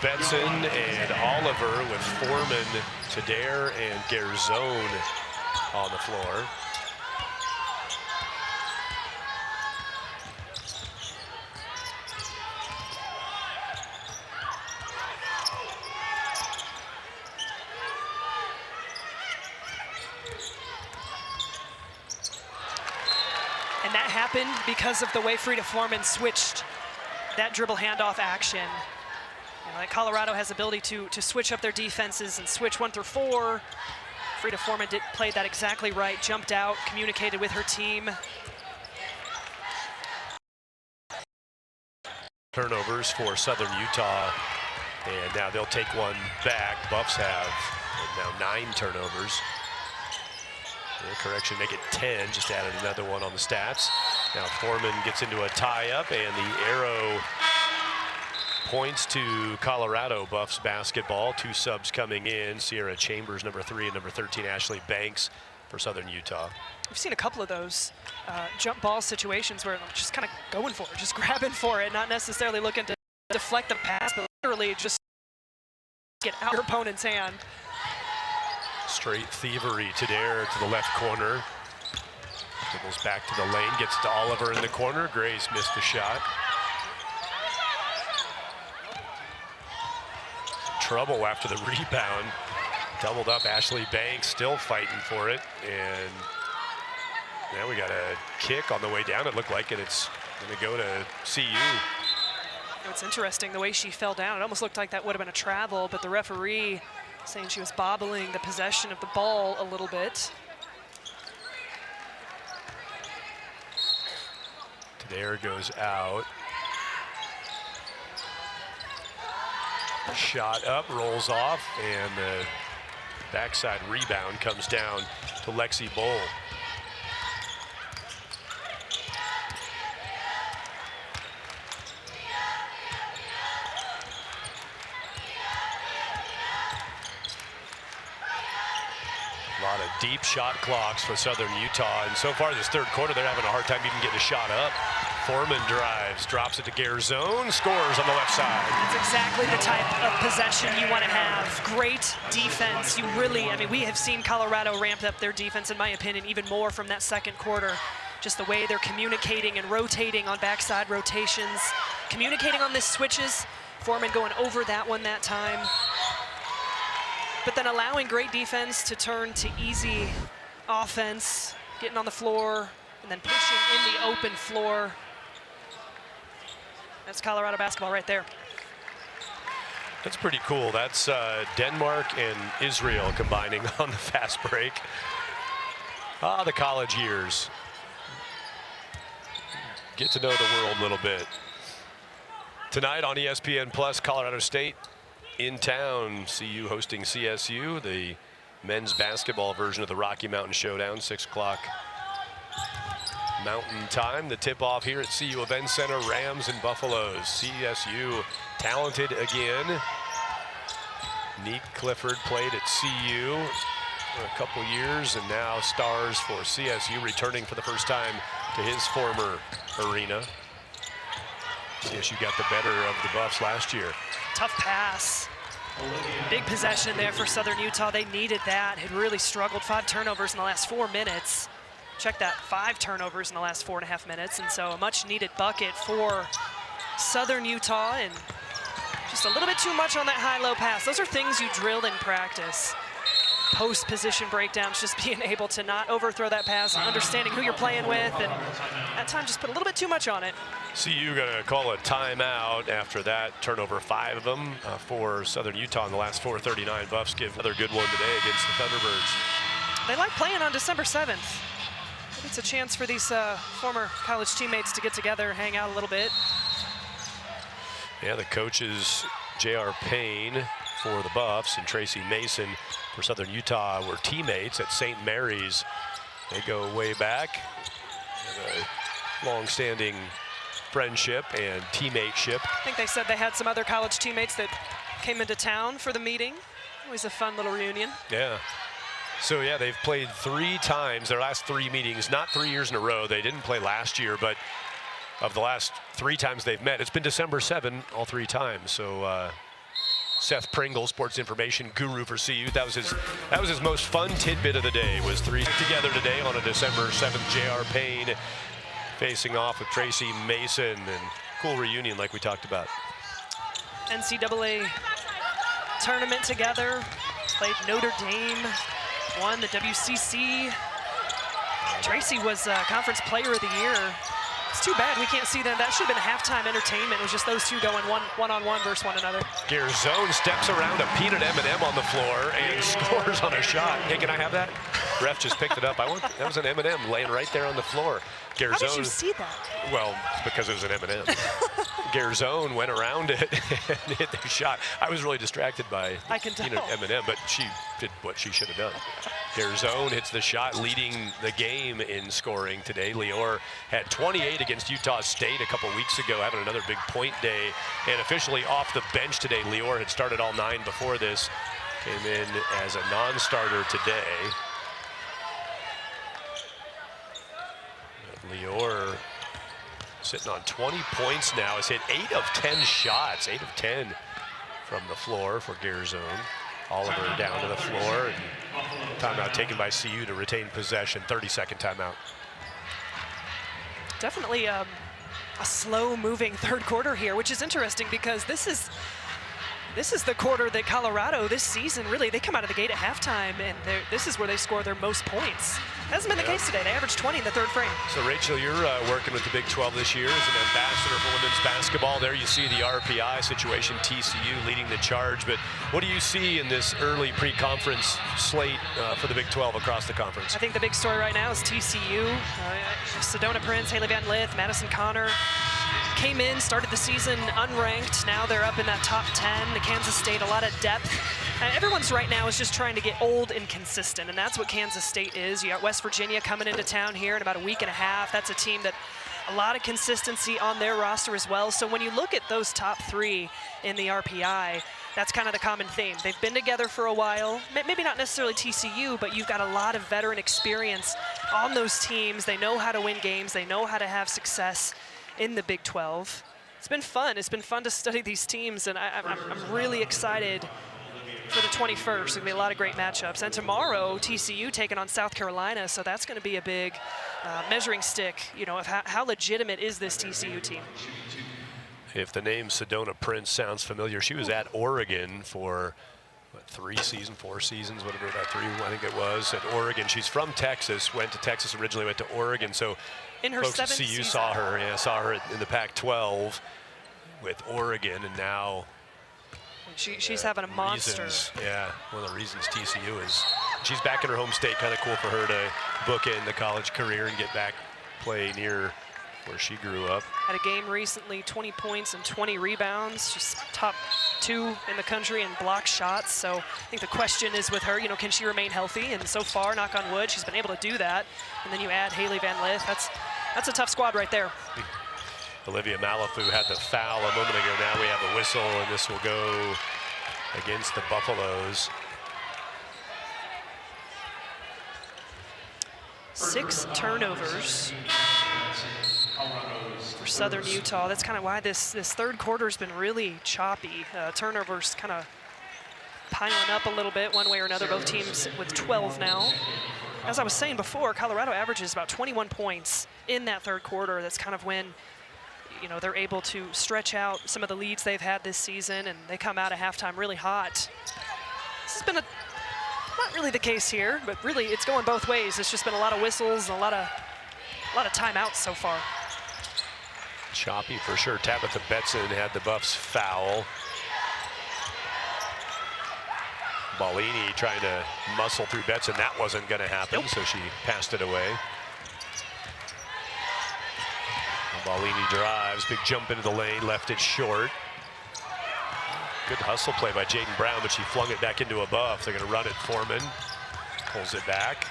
Betson and Oliver with Foreman, Tadair, and Garzone on the floor. And that happened because of the way Frida Foreman switched that dribble handoff action. Like Colorado has ability to switch up their defenses and switch 1 through 4. Frida Foreman played that exactly right, jumped out, communicated with her team. Turnovers for Southern Utah, and now they'll take one back. Buffs have now 9 turnovers. Correction, make it 10, just added another one on the stats. Now Foreman gets into a tie-up, and the arrow points to Colorado Buffs basketball. 2 subs coming in. Sierra Chambers, number 3, and number 13, Ashley Banks for Southern Utah. We've seen a couple of those jump ball situations where they're just kind of going for it, just grabbing for it, not necessarily looking to deflect the pass, but literally just get out your opponent's hand. Straight thievery. Tadair to the left corner. Dribbles back to the lane, gets to Oliver in the corner. Grace missed the shot. Trouble after the rebound. Doubled up Ashley Banks, still fighting for it. And now we got a kick on the way down. It looked like it's going to go to CU. It's interesting the way she fell down. It almost looked like that would have been a travel, but the referee saying she was bobbling the possession of the ball a little bit. Tadair goes out. Shot up, rolls off, and the backside rebound comes down to Lexi Bowl. A lot of deep shot clocks for Southern Utah, and so far this third quarter they're having a hard time even getting a shot up. Foreman drives, drops it to Garzone, scores on the left side. It's exactly the type of possession you want to have. Great defense. You really, I mean, we have seen Colorado ramp up their defense, in my opinion, even more from that second quarter. Just the way they're communicating and rotating on backside rotations, communicating on the switches. Foreman going over that one that time. But then allowing great defense to turn to easy offense, getting on the floor, and then pushing in the open floor. That's Colorado basketball right there. That's pretty cool. That's Denmark and Israel combining on the fast break. The college years. Get to know the world a little bit. Tonight on ESPN Plus, Colorado State in town. CU hosting CSU, the men's basketball version of the Rocky Mountain Showdown, 6 o'clock Mountain Time. The tip-off here at CU Event Center, Rams and Buffaloes. CSU talented again. Neat Clifford played at CU for a couple years, and now stars for CSU, returning for the first time to his former arena. CSU got the better of the Buffs last year. Tough pass. Big possession there for Southern Utah. They needed that. Had really struggled. 5 turnovers in the last 4 minutes. Check that, 5 turnovers in the last 4.5 minutes. And so a much needed bucket for Southern Utah, and just a little bit too much on that high-low pass. Those are things you drill in practice. Post position breakdowns, just being able to not overthrow that pass, and understanding who you're playing with, and at times just put a little bit too much on it. CU gonna call a timeout after that turnover, 5 of them for Southern Utah in the last 4:39. Buffs give another good one today against the Thunderbirds. They like playing on December 7th. Maybe it's a chance for these former college teammates to get together, hang out a little bit. Yeah, the coaches J.R. Payne for the Buffs and Tracy Mason for Southern Utah were teammates at St. Mary's. They go way back. A long-standing friendship and teammateship. I think they said they had some other college teammates that came into town for the meeting. Always a fun little reunion. Yeah. So yeah, they've played 3 times, their last 3 meetings, not 3 years in a row. They didn't play last year, but of the last 3 times they've met, it's been December 7 all 3 times. So Seth Pringle, sports information guru for CU, that was his most fun tidbit of the day, was 3 together today on a December 7th. J.R. Payne facing off with Tracy Mason, and cool reunion like we talked about. NCAA tournament together, played Notre Dame, won the WCC. Tracy was Conference Player of the Year. It's too bad we can't see them. That should have been halftime entertainment. It was just those two going one-on-one versus one another. Garzone steps around a peanut M&M on the floor and scores on a shot. Hey, can I have that? Ref just picked it up. That was an M&M laying right there on the floor. Garzone, how did you see that? Well, because it was an M&M. Garzone went around it and hit the shot. I was really distracted by peanut M&M, but she did what she should have done. Garzone hits the shot, leading the game in scoring today. Lior had 28 against Utah State a couple weeks ago, having another big point day, and officially off the bench today. Lior had started all 9 before this, came in as a non-starter today. Lior sitting on 20 points now, has hit 8 of 10 shots, 8 of 10 from the floor for Garzone. Oliver down to the floor, and timeout taken by CU to retain possession. 30-second timeout. Definitely a slow-moving third quarter here, which is interesting because this is the quarter that Colorado this season, really, they come out of the gate at halftime, and this is where they score their most points. Hasn't been the case today. They averaged 20 in the third frame. So, Rachel, you're working with the Big 12 this year as an ambassador for women's basketball. There you see the RPI situation, TCU leading the charge. But what do you see in this early pre-conference slate for the Big 12 across the conference? I think the big story right now is TCU. Sedona Prince, Haley Van Lith, Madison Connor came in, started the season unranked. Now they're up in that top 10. The Kansas State, a lot of depth. Everyone's right now is just trying to get old and consistent, and that's what Kansas State is. You got West Virginia coming into town here in about a week and a half. That's a team that a lot of consistency on their roster as well. So when you look at those top 3 in the RPI, that's kind of the common theme. They've been together for a while. Maybe not necessarily TCU, but you've got a lot of veteran experience on those teams. They know how to win games. They know how to have success in the Big 12. It's been fun. It's been fun to study these teams, and I'm really excited for the 21st. There's going to be a lot of great matchups. And tomorrow, TCU taking on South Carolina, so that's going to be a big measuring stick, you know, of how legitimate is this TCU team. If the name Sedona Prince sounds familiar, she was at Oregon for, what, 4 seasons, whatever that 3, I think it was, at Oregon. She's from Texas, went to Texas originally, went to Oregon, so in her folks at 7th CU season. saw her in the Pac-12 with Oregon, and now she's having a monster. One of the reasons TCU is she's back in her home state. Kind of cool for her to bookend the college career and get back play near where she grew up. Had a game recently, 20 points and 20 rebounds, just top 2 in the country in block shots. So I think the question is with her, you know, can she remain healthy? And so far, knock on wood, she's been able to do that. And then you add Haley Van Lith. That's a tough squad right there. Olivia Malafu had the foul a moment ago. Now we have a whistle, and this will go against the Buffaloes. 6 turnovers for Southern Utah. That's kind of why this third quarter has been really choppy. Turnovers kind of piling up a little bit one way or another. Both teams with 12 now. As I was saying before, Colorado averages about 21 points in that third quarter. That's kind of when, you know, they're able to stretch out some of the leads they've had this season, and they come out at halftime really hot. This has been not really the case here, but really it's going both ways. It's just been a lot of whistles and a lot of timeouts so far. Choppy for sure. Tabitha Betson had the Buffs foul. Ballini trying to muscle through Betson. That wasn't going to happen, so she passed it away. Ballini drives, big jump into the lane, left it short. Good hustle play by Jaden Brown, but she flung it back into a buff. They're going to run it. Foreman pulls it back,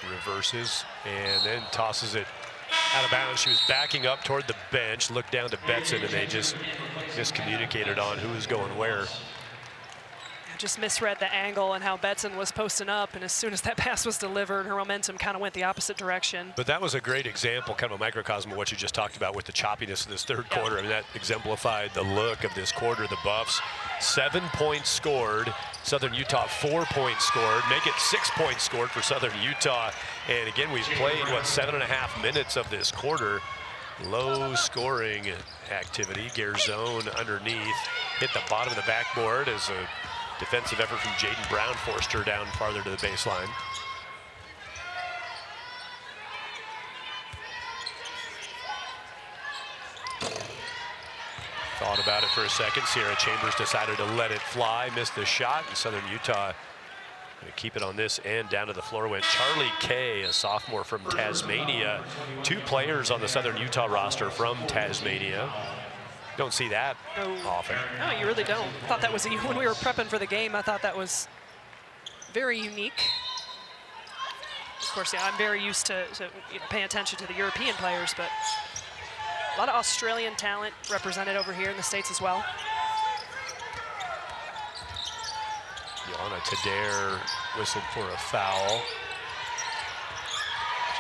reverses, and then tosses it out of bounds. She was backing up toward the bench, looked down to Betson, and they just miscommunicated on who was going where. Just misread the angle and how Betson was posting up, and as soon as that pass was delivered, her momentum kind of went the opposite direction. But that was a great example, kind of a microcosm of what you just talked about with the choppiness of this third quarter. I mean, that exemplified the look of this quarter. The Buffs, 7 points scored. Southern Utah, 4 points scored. Make it 6 points scored for Southern Utah. And again, we've played, 7.5 minutes of this quarter. Low scoring activity. Garzone underneath, hit the bottom of the backboard as a defensive effort from Jaden Brown forced her down farther to the baseline. Thought about it for a second. Sierra Chambers decided to let it fly, missed the shot, and Southern Utah going to keep it on this end. Down to the floor went Charlie Kay, a sophomore from Tasmania. 2 players on the Southern Utah roster from Tasmania. Don't see that often. No, you really don't. I thought that was, when we were prepping for the game, I thought that was very unique. Of course, yeah, I'm very used to paying attention to the European players, but a lot of Australian talent represented over here in the States as well. Johanna Tadair whistled for a foul.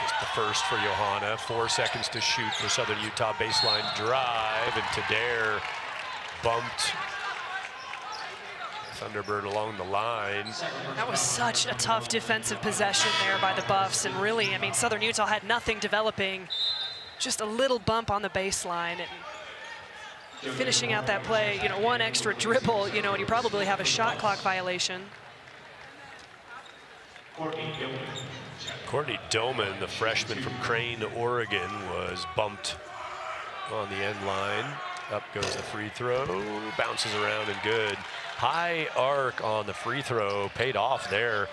Just the first for Johanna. 4 seconds to shoot for Southern Utah. Baseline drive, and Tadair bumped Thunderbird along the line. That was such a tough defensive possession there by the Buffs, and really, I mean, Southern Utah had nothing developing. Just a little bump on the baseline, and finishing out that play, one extra dribble, and you probably have a shot clock violation. Courtney Doman, the freshman from Crane, Oregon, was bumped on the end line. Up goes the free throw, bounces around and good. High arc on the free throw, paid off there.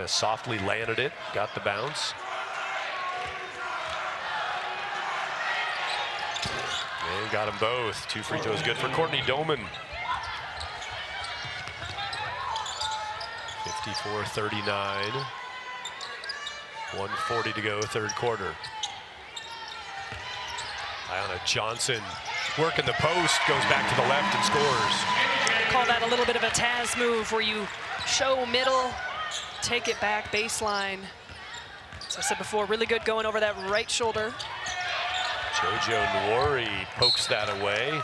Softly landed it, got the bounce. And got them both. 2 free throws good for Courtney Doman. 54-39. 1:40 to go, third quarter. Ayanna Johnson working the post, goes back to the left and scores. I call that a little bit of a Taz move where you show middle, take it back, baseline. As I said before, really good going over that right shoulder. Jojo Nwori pokes that away.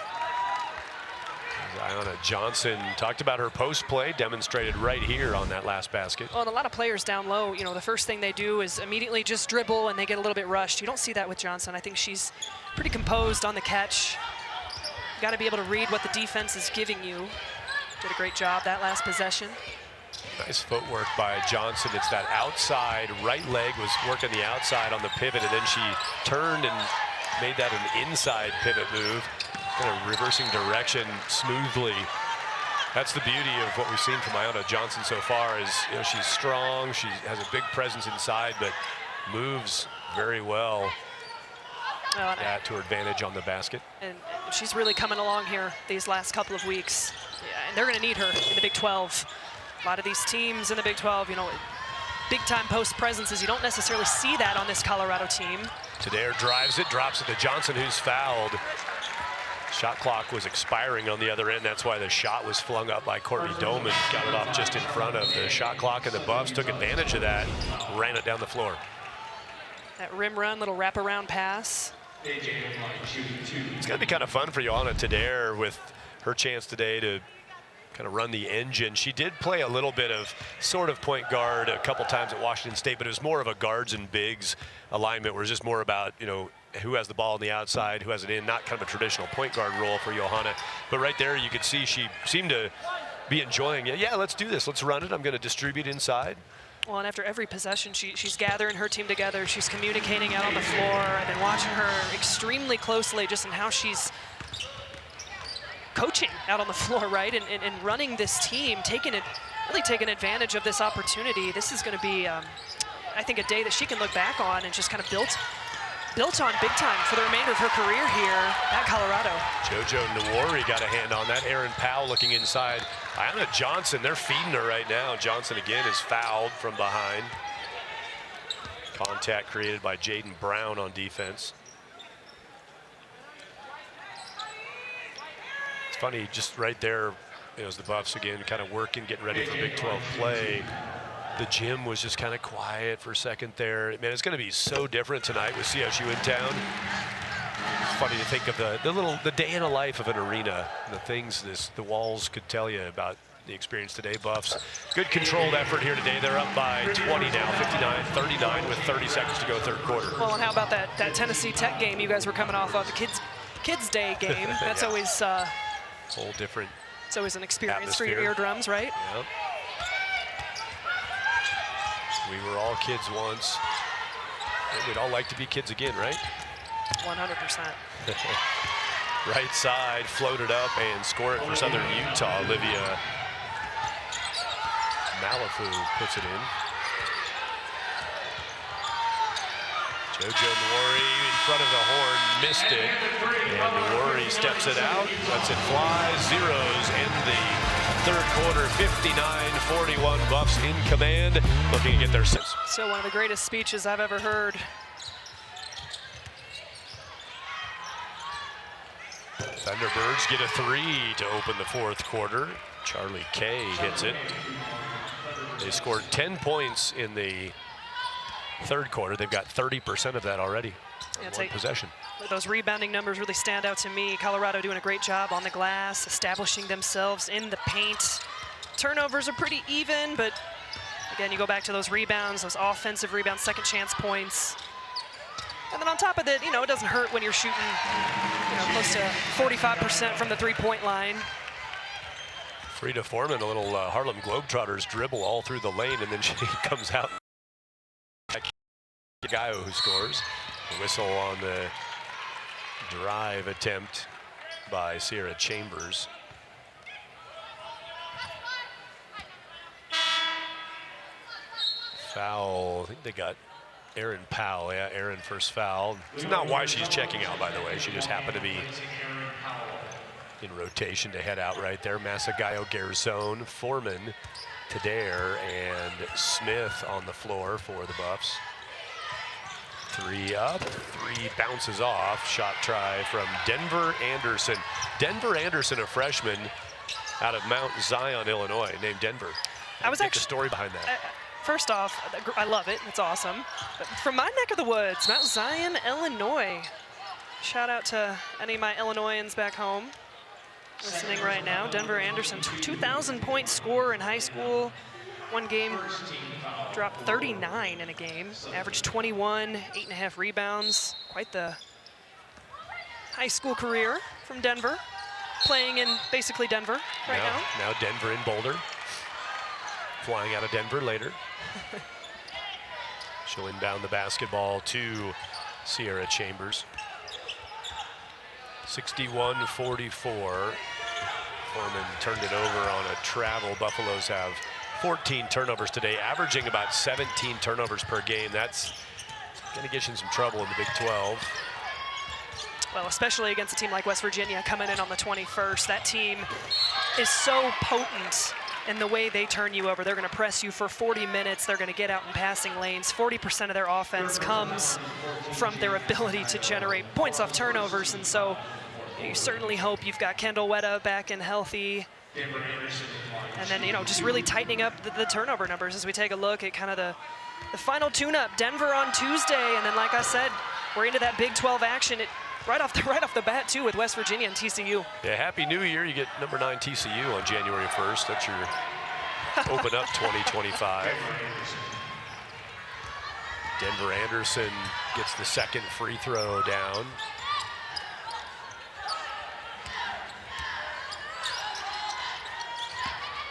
Ayanna Johnson talked about her post play, demonstrated right here on that last basket. Well, and a lot of players down low, the first thing they do is immediately just dribble and they get a little bit rushed. You don't see that with Johnson. I think she's pretty composed on the catch. You got to be able to read what the defense is giving you. Did a great job that last possession. Nice footwork by Johnson. It's that outside right leg was working the outside on the pivot, and then she turned and made that an inside pivot move. Kind of reversing direction smoothly. That's the beauty of what we've seen from Ayanna Johnson so far is, she's strong, she has a big presence inside, but moves very well. That to her advantage on the basket. And she's really coming along here these last couple of weeks. Yeah, and they're going to need her in the Big 12. A lot of these teams in the Big 12, big-time post presences. You don't necessarily see that on this Colorado team. Tadair drives it, drops it to Johnson, who's fouled. Shot clock was expiring on the other end. That's why the shot was flung up by Courtney Doman. Got it off just in front of the shot clock, and the Buffs took advantage of that, ran it down the floor. That rim run, little wraparound pass. It's going to be kind of fun for Johanna Tadair with her chance today to kind of run the engine. She did play a little bit of sort of point guard a couple times at Washington State, but it was more of a guards and bigs alignment where it's just more about, who has the ball on the outside, who has it in, not kind of a traditional point guard role for Johanna. But right there, you could see she seemed to be enjoying it. Yeah, let's do this. Let's run it. I'm going to distribute inside. Well, and after every possession, she's gathering her team together. She's communicating out on the floor. I've been watching her extremely closely just in how she's coaching out on the floor, right? And running this team, really taking advantage of this opportunity. This is going to be, I think, a day that she can look back on and just kind of build built on big time for the remainder of her career here at Colorado. JoJo Nwori got a hand on that. Erin Powell looking inside. Ayanna Johnson, they're feeding her right now. Johnson again is fouled from behind. Contact created by Jaden Brown on defense. It's funny, just right there, as the Buffs again kind of working, getting ready for Big 12 play. The gym was just kind of quiet for a second there. Man, it's going to be so different tonight with CSU in town. It's funny to think of the day in the life of an arena, the things the walls could tell you about the experience today. Buffs, good controlled effort here today. They're up by 20 now, 59-39 with 30 seconds to go third quarter. Well, and how about that Tennessee Tech game you guys were coming off of, the Kids Day game? That's Yeah. always Whole different. it's always an experience for your atmosphere. eardrums, right? Yep. We were all kids once. And we'd all like to be kids again, right? 100%. Right side, floated up and score it for Southern Utah. Olivia Malifu puts it in. JoJo Nwori in front of the horn, missed it. And Nwori steps it out, lets it fly, zeros in the third quarter, 59-41, Buffs in command, looking to get their six. So one of the greatest speeches I've ever heard. Thunderbirds get a 3 to open the fourth quarter. Charlie Kay hits it. They scored 10 points in the third quarter. They've got 30% of that already. One possession. Those rebounding numbers really stand out to me. Colorado doing a great job on the glass, establishing themselves in the paint. Turnovers are pretty even, but again, you go back to those rebounds, those offensive rebounds, second chance points. And then on top of that, it doesn't hurt when you're shooting, close to 45% from the three-point line. Frida Foreman, a little Harlem Globetrotters dribble all through the lane, and then she comes out. Gaio who scores. The whistle on the drive attempt by Sierra Chambers. Foul, I think they got Erin Powell. Yeah, Erin first foul. It's not why she's checking out, by the way. She just happened to be in rotation to head out right there. Masagayo Garzone, Foreman, Tadair, and Smith on the floor for the Buffs. 3 up, 3 bounces off. Shot try from Denver Anderson. Denver Anderson, a freshman out of Mount Zion, Illinois, named Denver. I was actually the story behind that. First off, I love it. It's awesome. But from my neck of the woods, Mount Zion, Illinois. Shout out to any of my Illinoisans back home listening right now. Denver Anderson, 2,000-point scorer in high school. One game, dropped 39 in a game. Averaged 21, 8.5 rebounds. Quite the high school career from Denver. Playing in basically Denver right now. Now Denver in Boulder. Flying out of Denver later. She'll inbound the basketball to Sierra Chambers. 61-44. Foreman turned it over on a travel. Buffaloes have 14 turnovers today, averaging about 17 turnovers per game. That's going to get you in some trouble in the Big 12. Well, especially against a team like West Virginia coming in on the 21st. That team is so potent in the way they turn you over. They're going to press you for 40 minutes. They're going to get out in passing lanes. 40% of their offense comes from their ability to generate points off turnovers. And so you certainly hope you've got Kendall Wetta back and healthy. And then, just really tightening up the turnover numbers as we take a look at kind of the final tune-up. Denver on Tuesday, and then like I said, we're into that Big 12 action. Right off the bat, too, with West Virginia and TCU. Yeah, Happy New Year. You get number 9 TCU on January 1st. That's your open up 2025. Denver Anderson gets the second free throw down.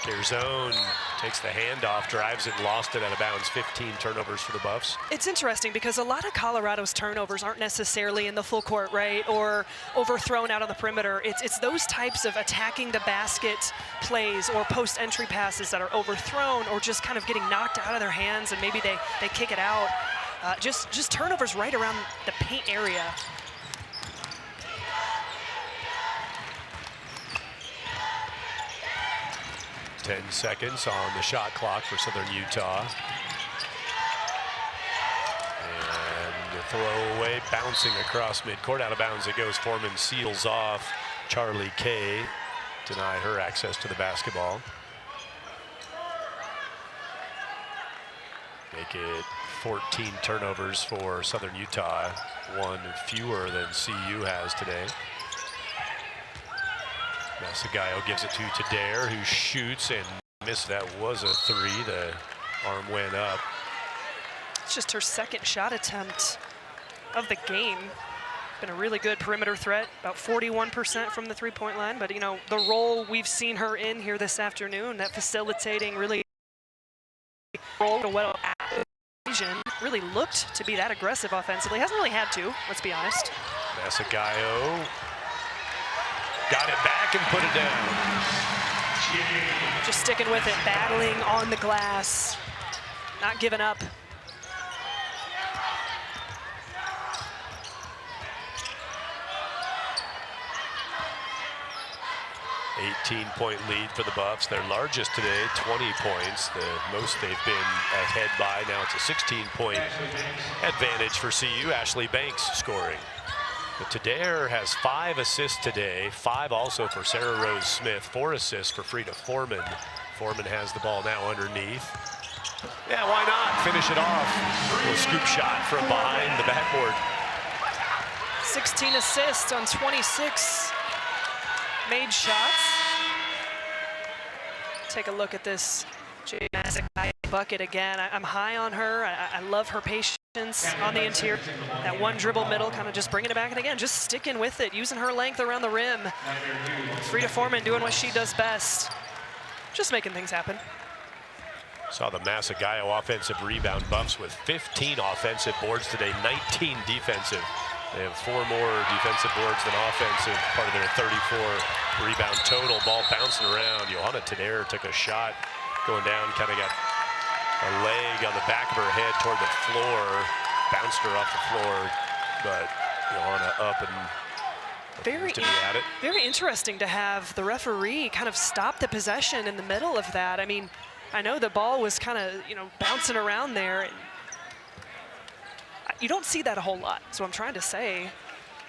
Garzone takes the handoff, drives it, lost it out of bounds. 15 turnovers for the Buffs. It's interesting because a lot of Colorado's turnovers aren't necessarily in the full court, right, or overthrown out on the perimeter. It's those types of attacking the basket plays or post-entry passes that are overthrown or just kind of getting knocked out of their hands and maybe they kick it out. Just turnovers right around the paint area. Ten seconds on the shot clock for Southern Utah. And the throwaway bouncing across midcourt, out of bounds it goes. Foreman seals off. Charlie Kay deny her access to the basketball. Make it 14 turnovers for Southern Utah, one fewer than CU has today. Masagayo gives it to Tadair, who shoots and misses. That was a three. The arm went up. It's just her second shot attempt of the game. Been a really good perimeter threat, about 41% from the three-point line. But, you know, the role we've seen her in here this afternoon, that facilitating really role to well really looked to be that aggressive offensively. Hasn't really had to, let's be honest. Masagayo got it back and put it down. Just sticking with it, battling on the glass, not giving up. 18-point lead for the Buffs. Their largest today, 20 points. The most they've been ahead by. Now it's a 16-point advantage for CU. Ashley Banks scoring. But Tadair has 5 assists today, 5 also for Sarah Rose Smith, 4 assists for Frida Foreman. Foreman has the ball now underneath. Yeah, why not finish it off? A little scoop shot from behind the backboard. 16 assists on 26 made shots. Take a look at this Masagayo bucket again. I'm high on her. I love her patience on the interior. That one dribble middle, kind of just bringing it back, and again, just sticking with it, using her length around the rim. Frida Foreman doing what she does best, just making things happen. Saw the Masagayo offensive rebound. Buffs with 15 offensive boards today, 19 defensive. They have 4 more defensive boards than offensive, part of their 34 rebound total. Ball bouncing around. Johanna Tadair took a shot going down, kind of got a leg on the back of her head toward the floor, bounced her off the floor, but Johanna up and to be at it. Very interesting to have the referee kind of stop the possession in the middle of that. I mean, I know the ball was kind of, you know, bouncing around there. And you don't see that a whole lot, so I'm trying to say.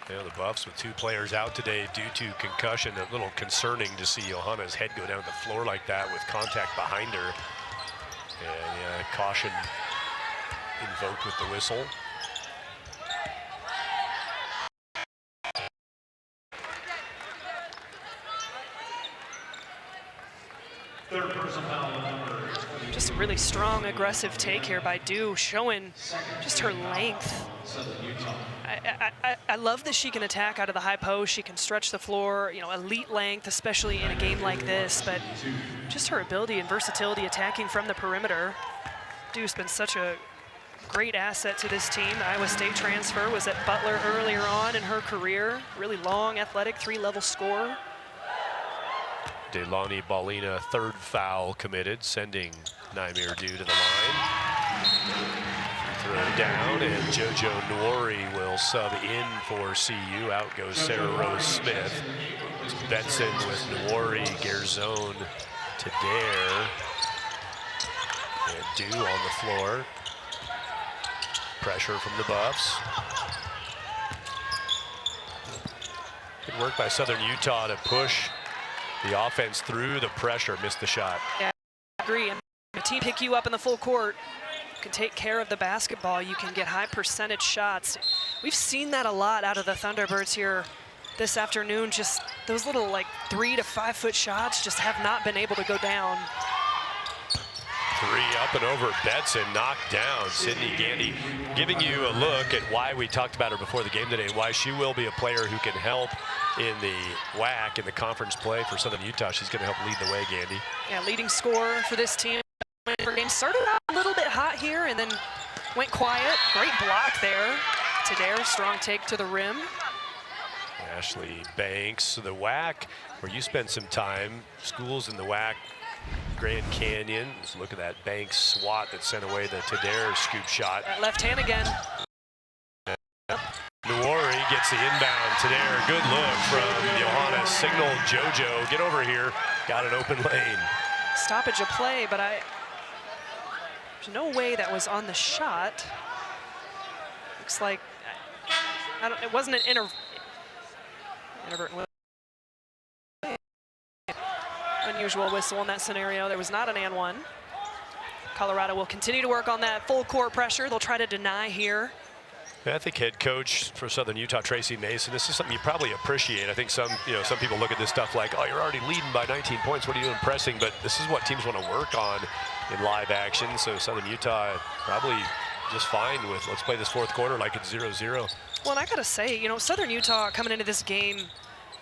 Yeah, the Buffs with 2 players out today due to concussion. A little concerning to see Johanna's head go down the floor like that with contact behind her. And yeah, caution invoked with the whistle. Third person foul number. Just a really strong, aggressive take here by Dew, showing just her length. I love that she can attack out of the high post. She can stretch the floor, you know, elite length, especially in a game like this. But just her ability and versatility attacking from the perimeter. Dew's been such a great asset to this team. The Iowa State transfer was at Butler earlier on in her career. Really long, athletic, 3-level scorer. Delani Balina, 3rd foul committed, sending Naimir Dew to the line. Throw down, and JoJo Nwori will sub in for CU. Out goes Sarah Rose Smith. It's Benson with Nwori, Gerzone, Tadair, and Dew on the floor. Pressure from the Buffs. Good work by Southern Utah to push the offense through the pressure. Missed the shot. Yeah, I agree. And the team pick you up in the full court. You can take care of the basketball. You can get high percentage shots. We've seen that a lot out of the Thunderbirds here this afternoon. Just those little like 3 to 5 foot shots just have not been able to go down. 3 up and over Betson, knocked down. Sydney Gandy giving you a look at why we talked about her before the game today, why she will be a player who can help in the WAC, in the conference play for Southern Utah. She's going to help lead the way, Gandy. Yeah, leading scorer for this team. Her game started out a little bit hot here and then went quiet. Great block there. Tadair, strong take to the rim. Ashley Banks, the WAC, where you spent some time, schools in the WAC Grand Canyon. Let's look at that bank swat that sent away the Tadare scoop shot. That left hand again. Nuori gets the inbound. Tadare, good look from Johanna. Signal JoJo, get over here. Got an open lane. Stoppage of play, but there's no way that was on the shot. Looks like it wasn't an inadvertent unusual whistle in that scenario. There was not an and one. Colorado will continue to work on that full court pressure. They'll try to deny here. I think head coach for Southern Utah, Tracy Mason, this is something you probably appreciate. I think some people look at this stuff like, oh, you're already leading by 19 points. What are you doing pressing? But this is what teams want to work on in live action. So Southern Utah probably just fine with, let's play this fourth quarter like it's 0-0. Well, and I gotta say, Southern Utah coming into this game,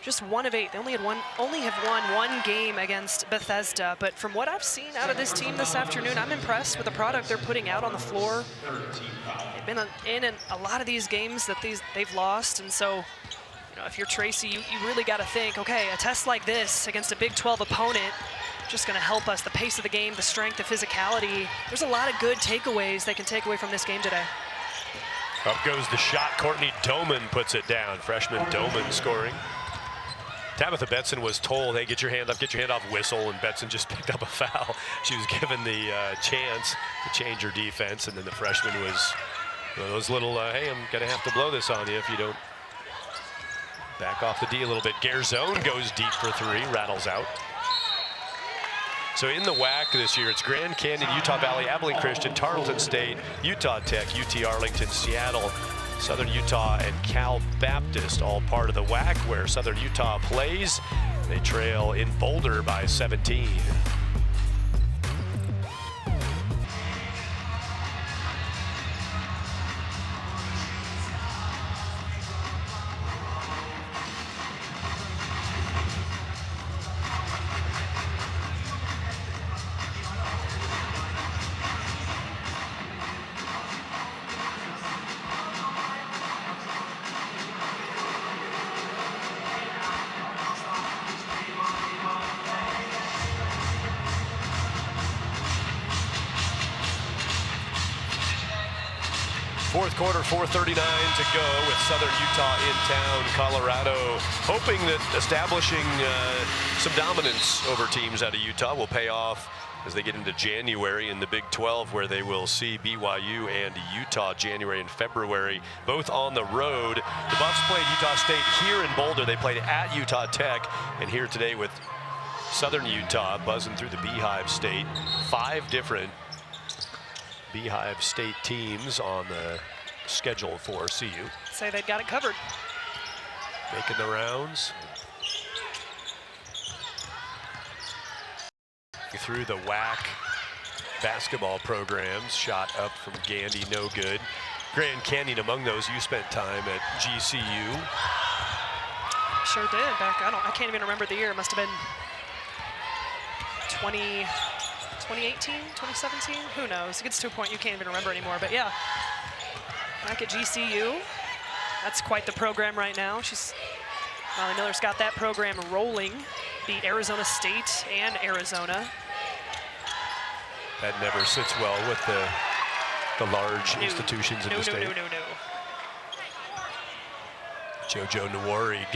just 1 of 8. They only have won one game against Bethesda. But from what I've seen out of this team this afternoon, I'm impressed with the product they're putting out on the floor. They've been in a lot of these games that they've lost, and so if you're Tracy, you really got to think, okay, a test like this against a Big 12 opponent, just going to help us. The pace of the game, the strength, the physicality. There's a lot of good takeaways they can take away from this game today. Up goes the shot. Courtney Doman puts it down. Freshman Doman scoring. Tabitha Betson was told, hey, get your hand off whistle, and Betson just picked up a foul. She was given the chance to change her defense, and then the freshman was one of those little, hey, I'm going to have to blow this on you if you don't back off the D a little bit. Garzone goes deep for 3, rattles out. So in the WAC this year, it's Grand Canyon, Utah Valley, Abilene Christian, Tarleton State, Utah Tech, UT Arlington, Seattle, Southern Utah, and Cal Baptist, all part of the WAC where Southern Utah plays. They trail in Boulder by 17. Fourth quarter, 4:39 to go with Southern Utah in town. Colorado hoping that establishing some dominance over teams out of Utah will pay off as they get into January in the Big 12, where they will see BYU and Utah January and February, both on the road. The Buffs played Utah State here in Boulder. They played at Utah Tech, and here today with Southern Utah buzzing through the Beehive State. 5 different Beehive State teams on the schedule for CU. Say they've got it covered. Making the rounds. Through the WAC basketball programs, shot up from Gandy, no good. Grand Canyon among those. You spent time at GCU. Sure did. I can't even remember the year. It must have been 2018, 2017, who knows? It gets to a point you can't even remember anymore, but yeah. Back at GCU, that's quite the program right now. Molly Miller's got that program rolling, beat Arizona State and Arizona. That never sits well with the large institutions in the state. No. JoJo Nuori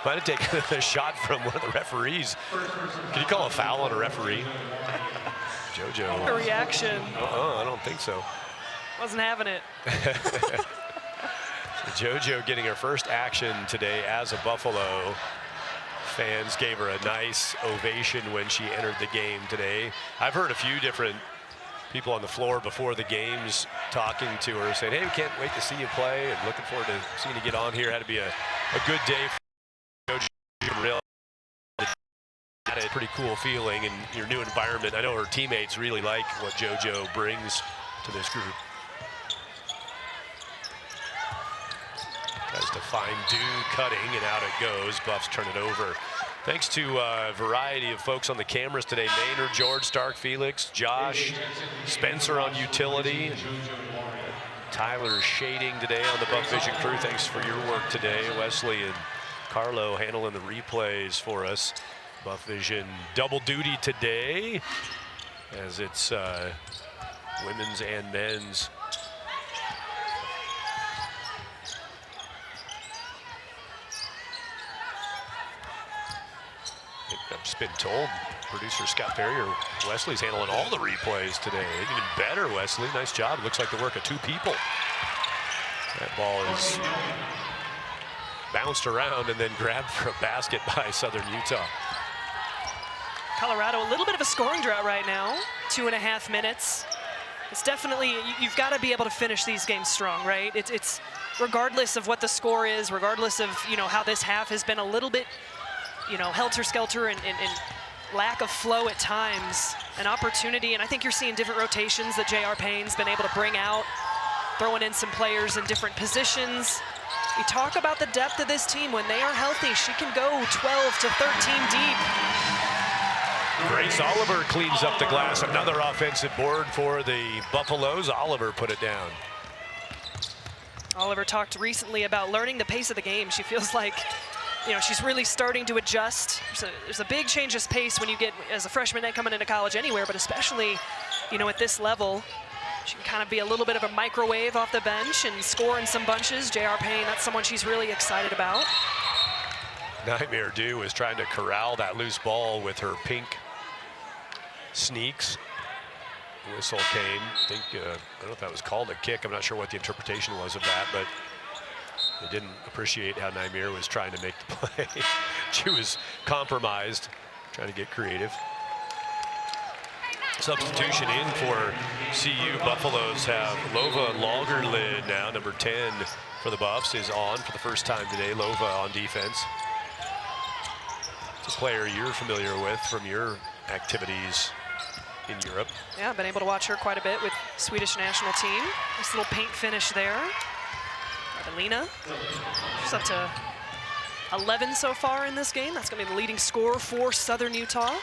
might have taken a shot from one of the referees. Can you call a foul on a referee? JoJo. A reaction. I don't think so. Wasn't having it. JoJo getting her first action today as a Buffalo. Fans gave her a nice ovation when she entered the game today. I've heard a few different people on the floor before the games talking to her, saying, hey, we can't wait to see you play and looking forward to seeing you get on here. Had to be a good day for JoJo. Really had a pretty cool feeling in your new environment. I know her teammates really like what JoJo brings to this group. Tries to find Dew cutting, and out it goes. Buffs turn it over. Thanks to a variety of folks on the cameras today. Maynard, George, Stark, Felix, Josh, Spencer on utility. Tyler shading today on the Buff Vision crew. Thanks for your work today. Wesley and Carlo handling the replays for us. Buff Vision double duty today, as it's women's and men's. I've just been told, producer Scott Perry or Wesley's handling all the replays today. Even better, Wesley. Nice job. It looks like the work of two people. That ball is bounced around and then grabbed for a basket by Southern Utah. Colorado, a little bit of a scoring drought right now. 2.5 minutes. It's definitely, you've got to be able to finish these games strong, right? It's regardless of what the score is, regardless of, you know, how this half has been a little bit, you know, helter-skelter and lack of flow at times, an opportunity, and I think you're seeing different rotations that J.R. Payne's been able to bring out, throwing in some players in different positions. You talk about the depth of this team. When they are healthy, she can go 12 to 13 deep. Grace Oliver cleans up the glass. Another offensive board for the Buffaloes. Oliver put it down. Oliver talked recently about learning the pace of the game. She feels like, you know, she's really starting to adjust. There's a big change of pace when you get, as a freshman coming into college anywhere, but especially, you know, at this level. She can kind of be a little bit of a microwave off the bench and score in some bunches. J.R. Payne, that's someone she's really excited about. Nightmare Dew was trying to corral that loose ball with her pink sneaks. Whistle came. I think, I don't know if that was called a kick. I'm not sure what the interpretation was of that, but they didn't appreciate how Nightmare was trying to make the play. She was compromised, trying to get creative. Substitution in for CU. Buffaloes have Lova Lagerlid now, number 10 for the Buffs, is on for the first time today. Lova on defense. It's a player you're familiar with from your activities in Europe. Yeah, I've been able to watch her quite a bit with Swedish national team. Nice little paint finish there. Evelina, she's up to 11 so far in this game. That's going to be the leading scorer for Southern Utah.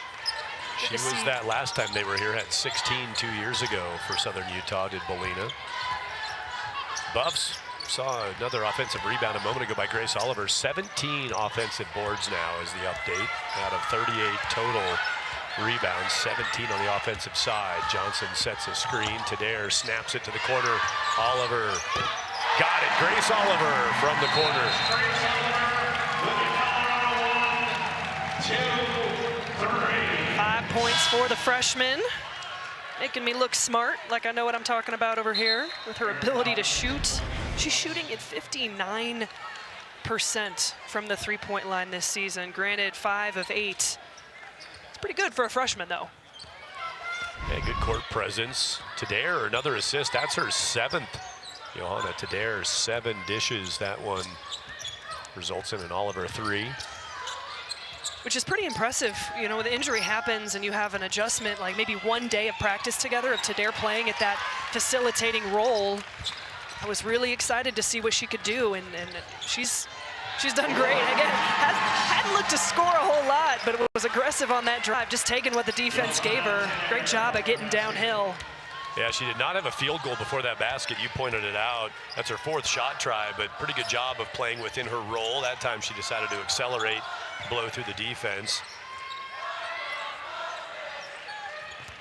She was that last time they were here, had 16 2 years ago for Southern Utah, did Bolina. Buffs saw another offensive rebound a moment ago by Grace Oliver. 17 offensive boards now is the update. Out of 38 total rebounds, 17 on the offensive side. Johnson sets a screen. Tadair snaps it to the corner. Oliver got it. Grace Oliver from the corner. 5 points for the freshman. Making me look smart, like I know what I'm talking about over here with her ability to shoot. She's shooting at 59% from the three-point line this season. Granted, 5 of 8. It's pretty good for a freshman, though. Yeah, good court presence. Tadair, another assist. That's her 7th. Johanna Tadair, 7 dishes. That one results in an Oliver 3. Which is pretty impressive. You know, when the injury happens and you have an adjustment, like maybe one day of practice together of Tadair playing at that facilitating role, I was really excited to see what she could do, and she's done great. Again, hadn't looked to score a whole lot, but it was aggressive on that drive, just taking what the defense gave her. Great job at getting downhill. Yeah, she did not have a field goal before that basket. You pointed it out. That's her 4th shot try, but pretty good job of playing within her role. That time she decided to accelerate, blow through the defense.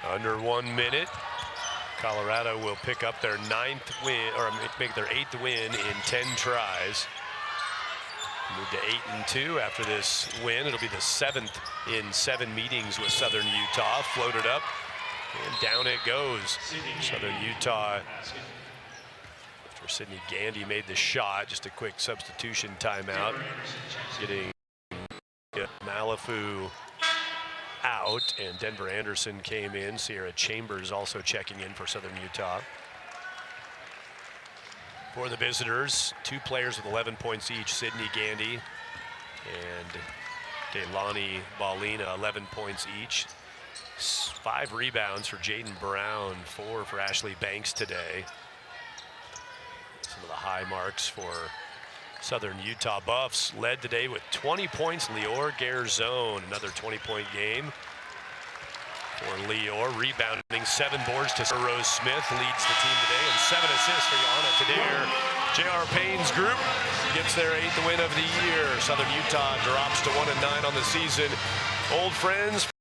Under 1 minute. Colorado will pick up their 9th win, or make their 8th win in 10 tries. Move to 8-2 after this win. It'll be the 7th in 7 meetings with Southern Utah. Floated up, and down it goes. Southern Utah, after Sydney Gandy made the shot, just a quick substitution timeout. Getting Malifu out, and Denver Anderson came in. Sierra Chambers also checking in for Southern Utah. For the visitors, 2 players with 11 points each, Sydney Gandy and Delaney Balina, 11 points each. 5 rebounds for Jaden Brown, 4 for Ashley Banks today. Some of the high marks for Southern Utah. Buffs led today with 20 points. Lior Garzone, another 20-point game for Lior. Rebounding, 7 boards to Rose Smith, leads the team today, and 7 assists for Johanna Tadair. J.R. Payne's group gets their 8th win of the year. Southern Utah drops to 1-9 on the season. Old friends.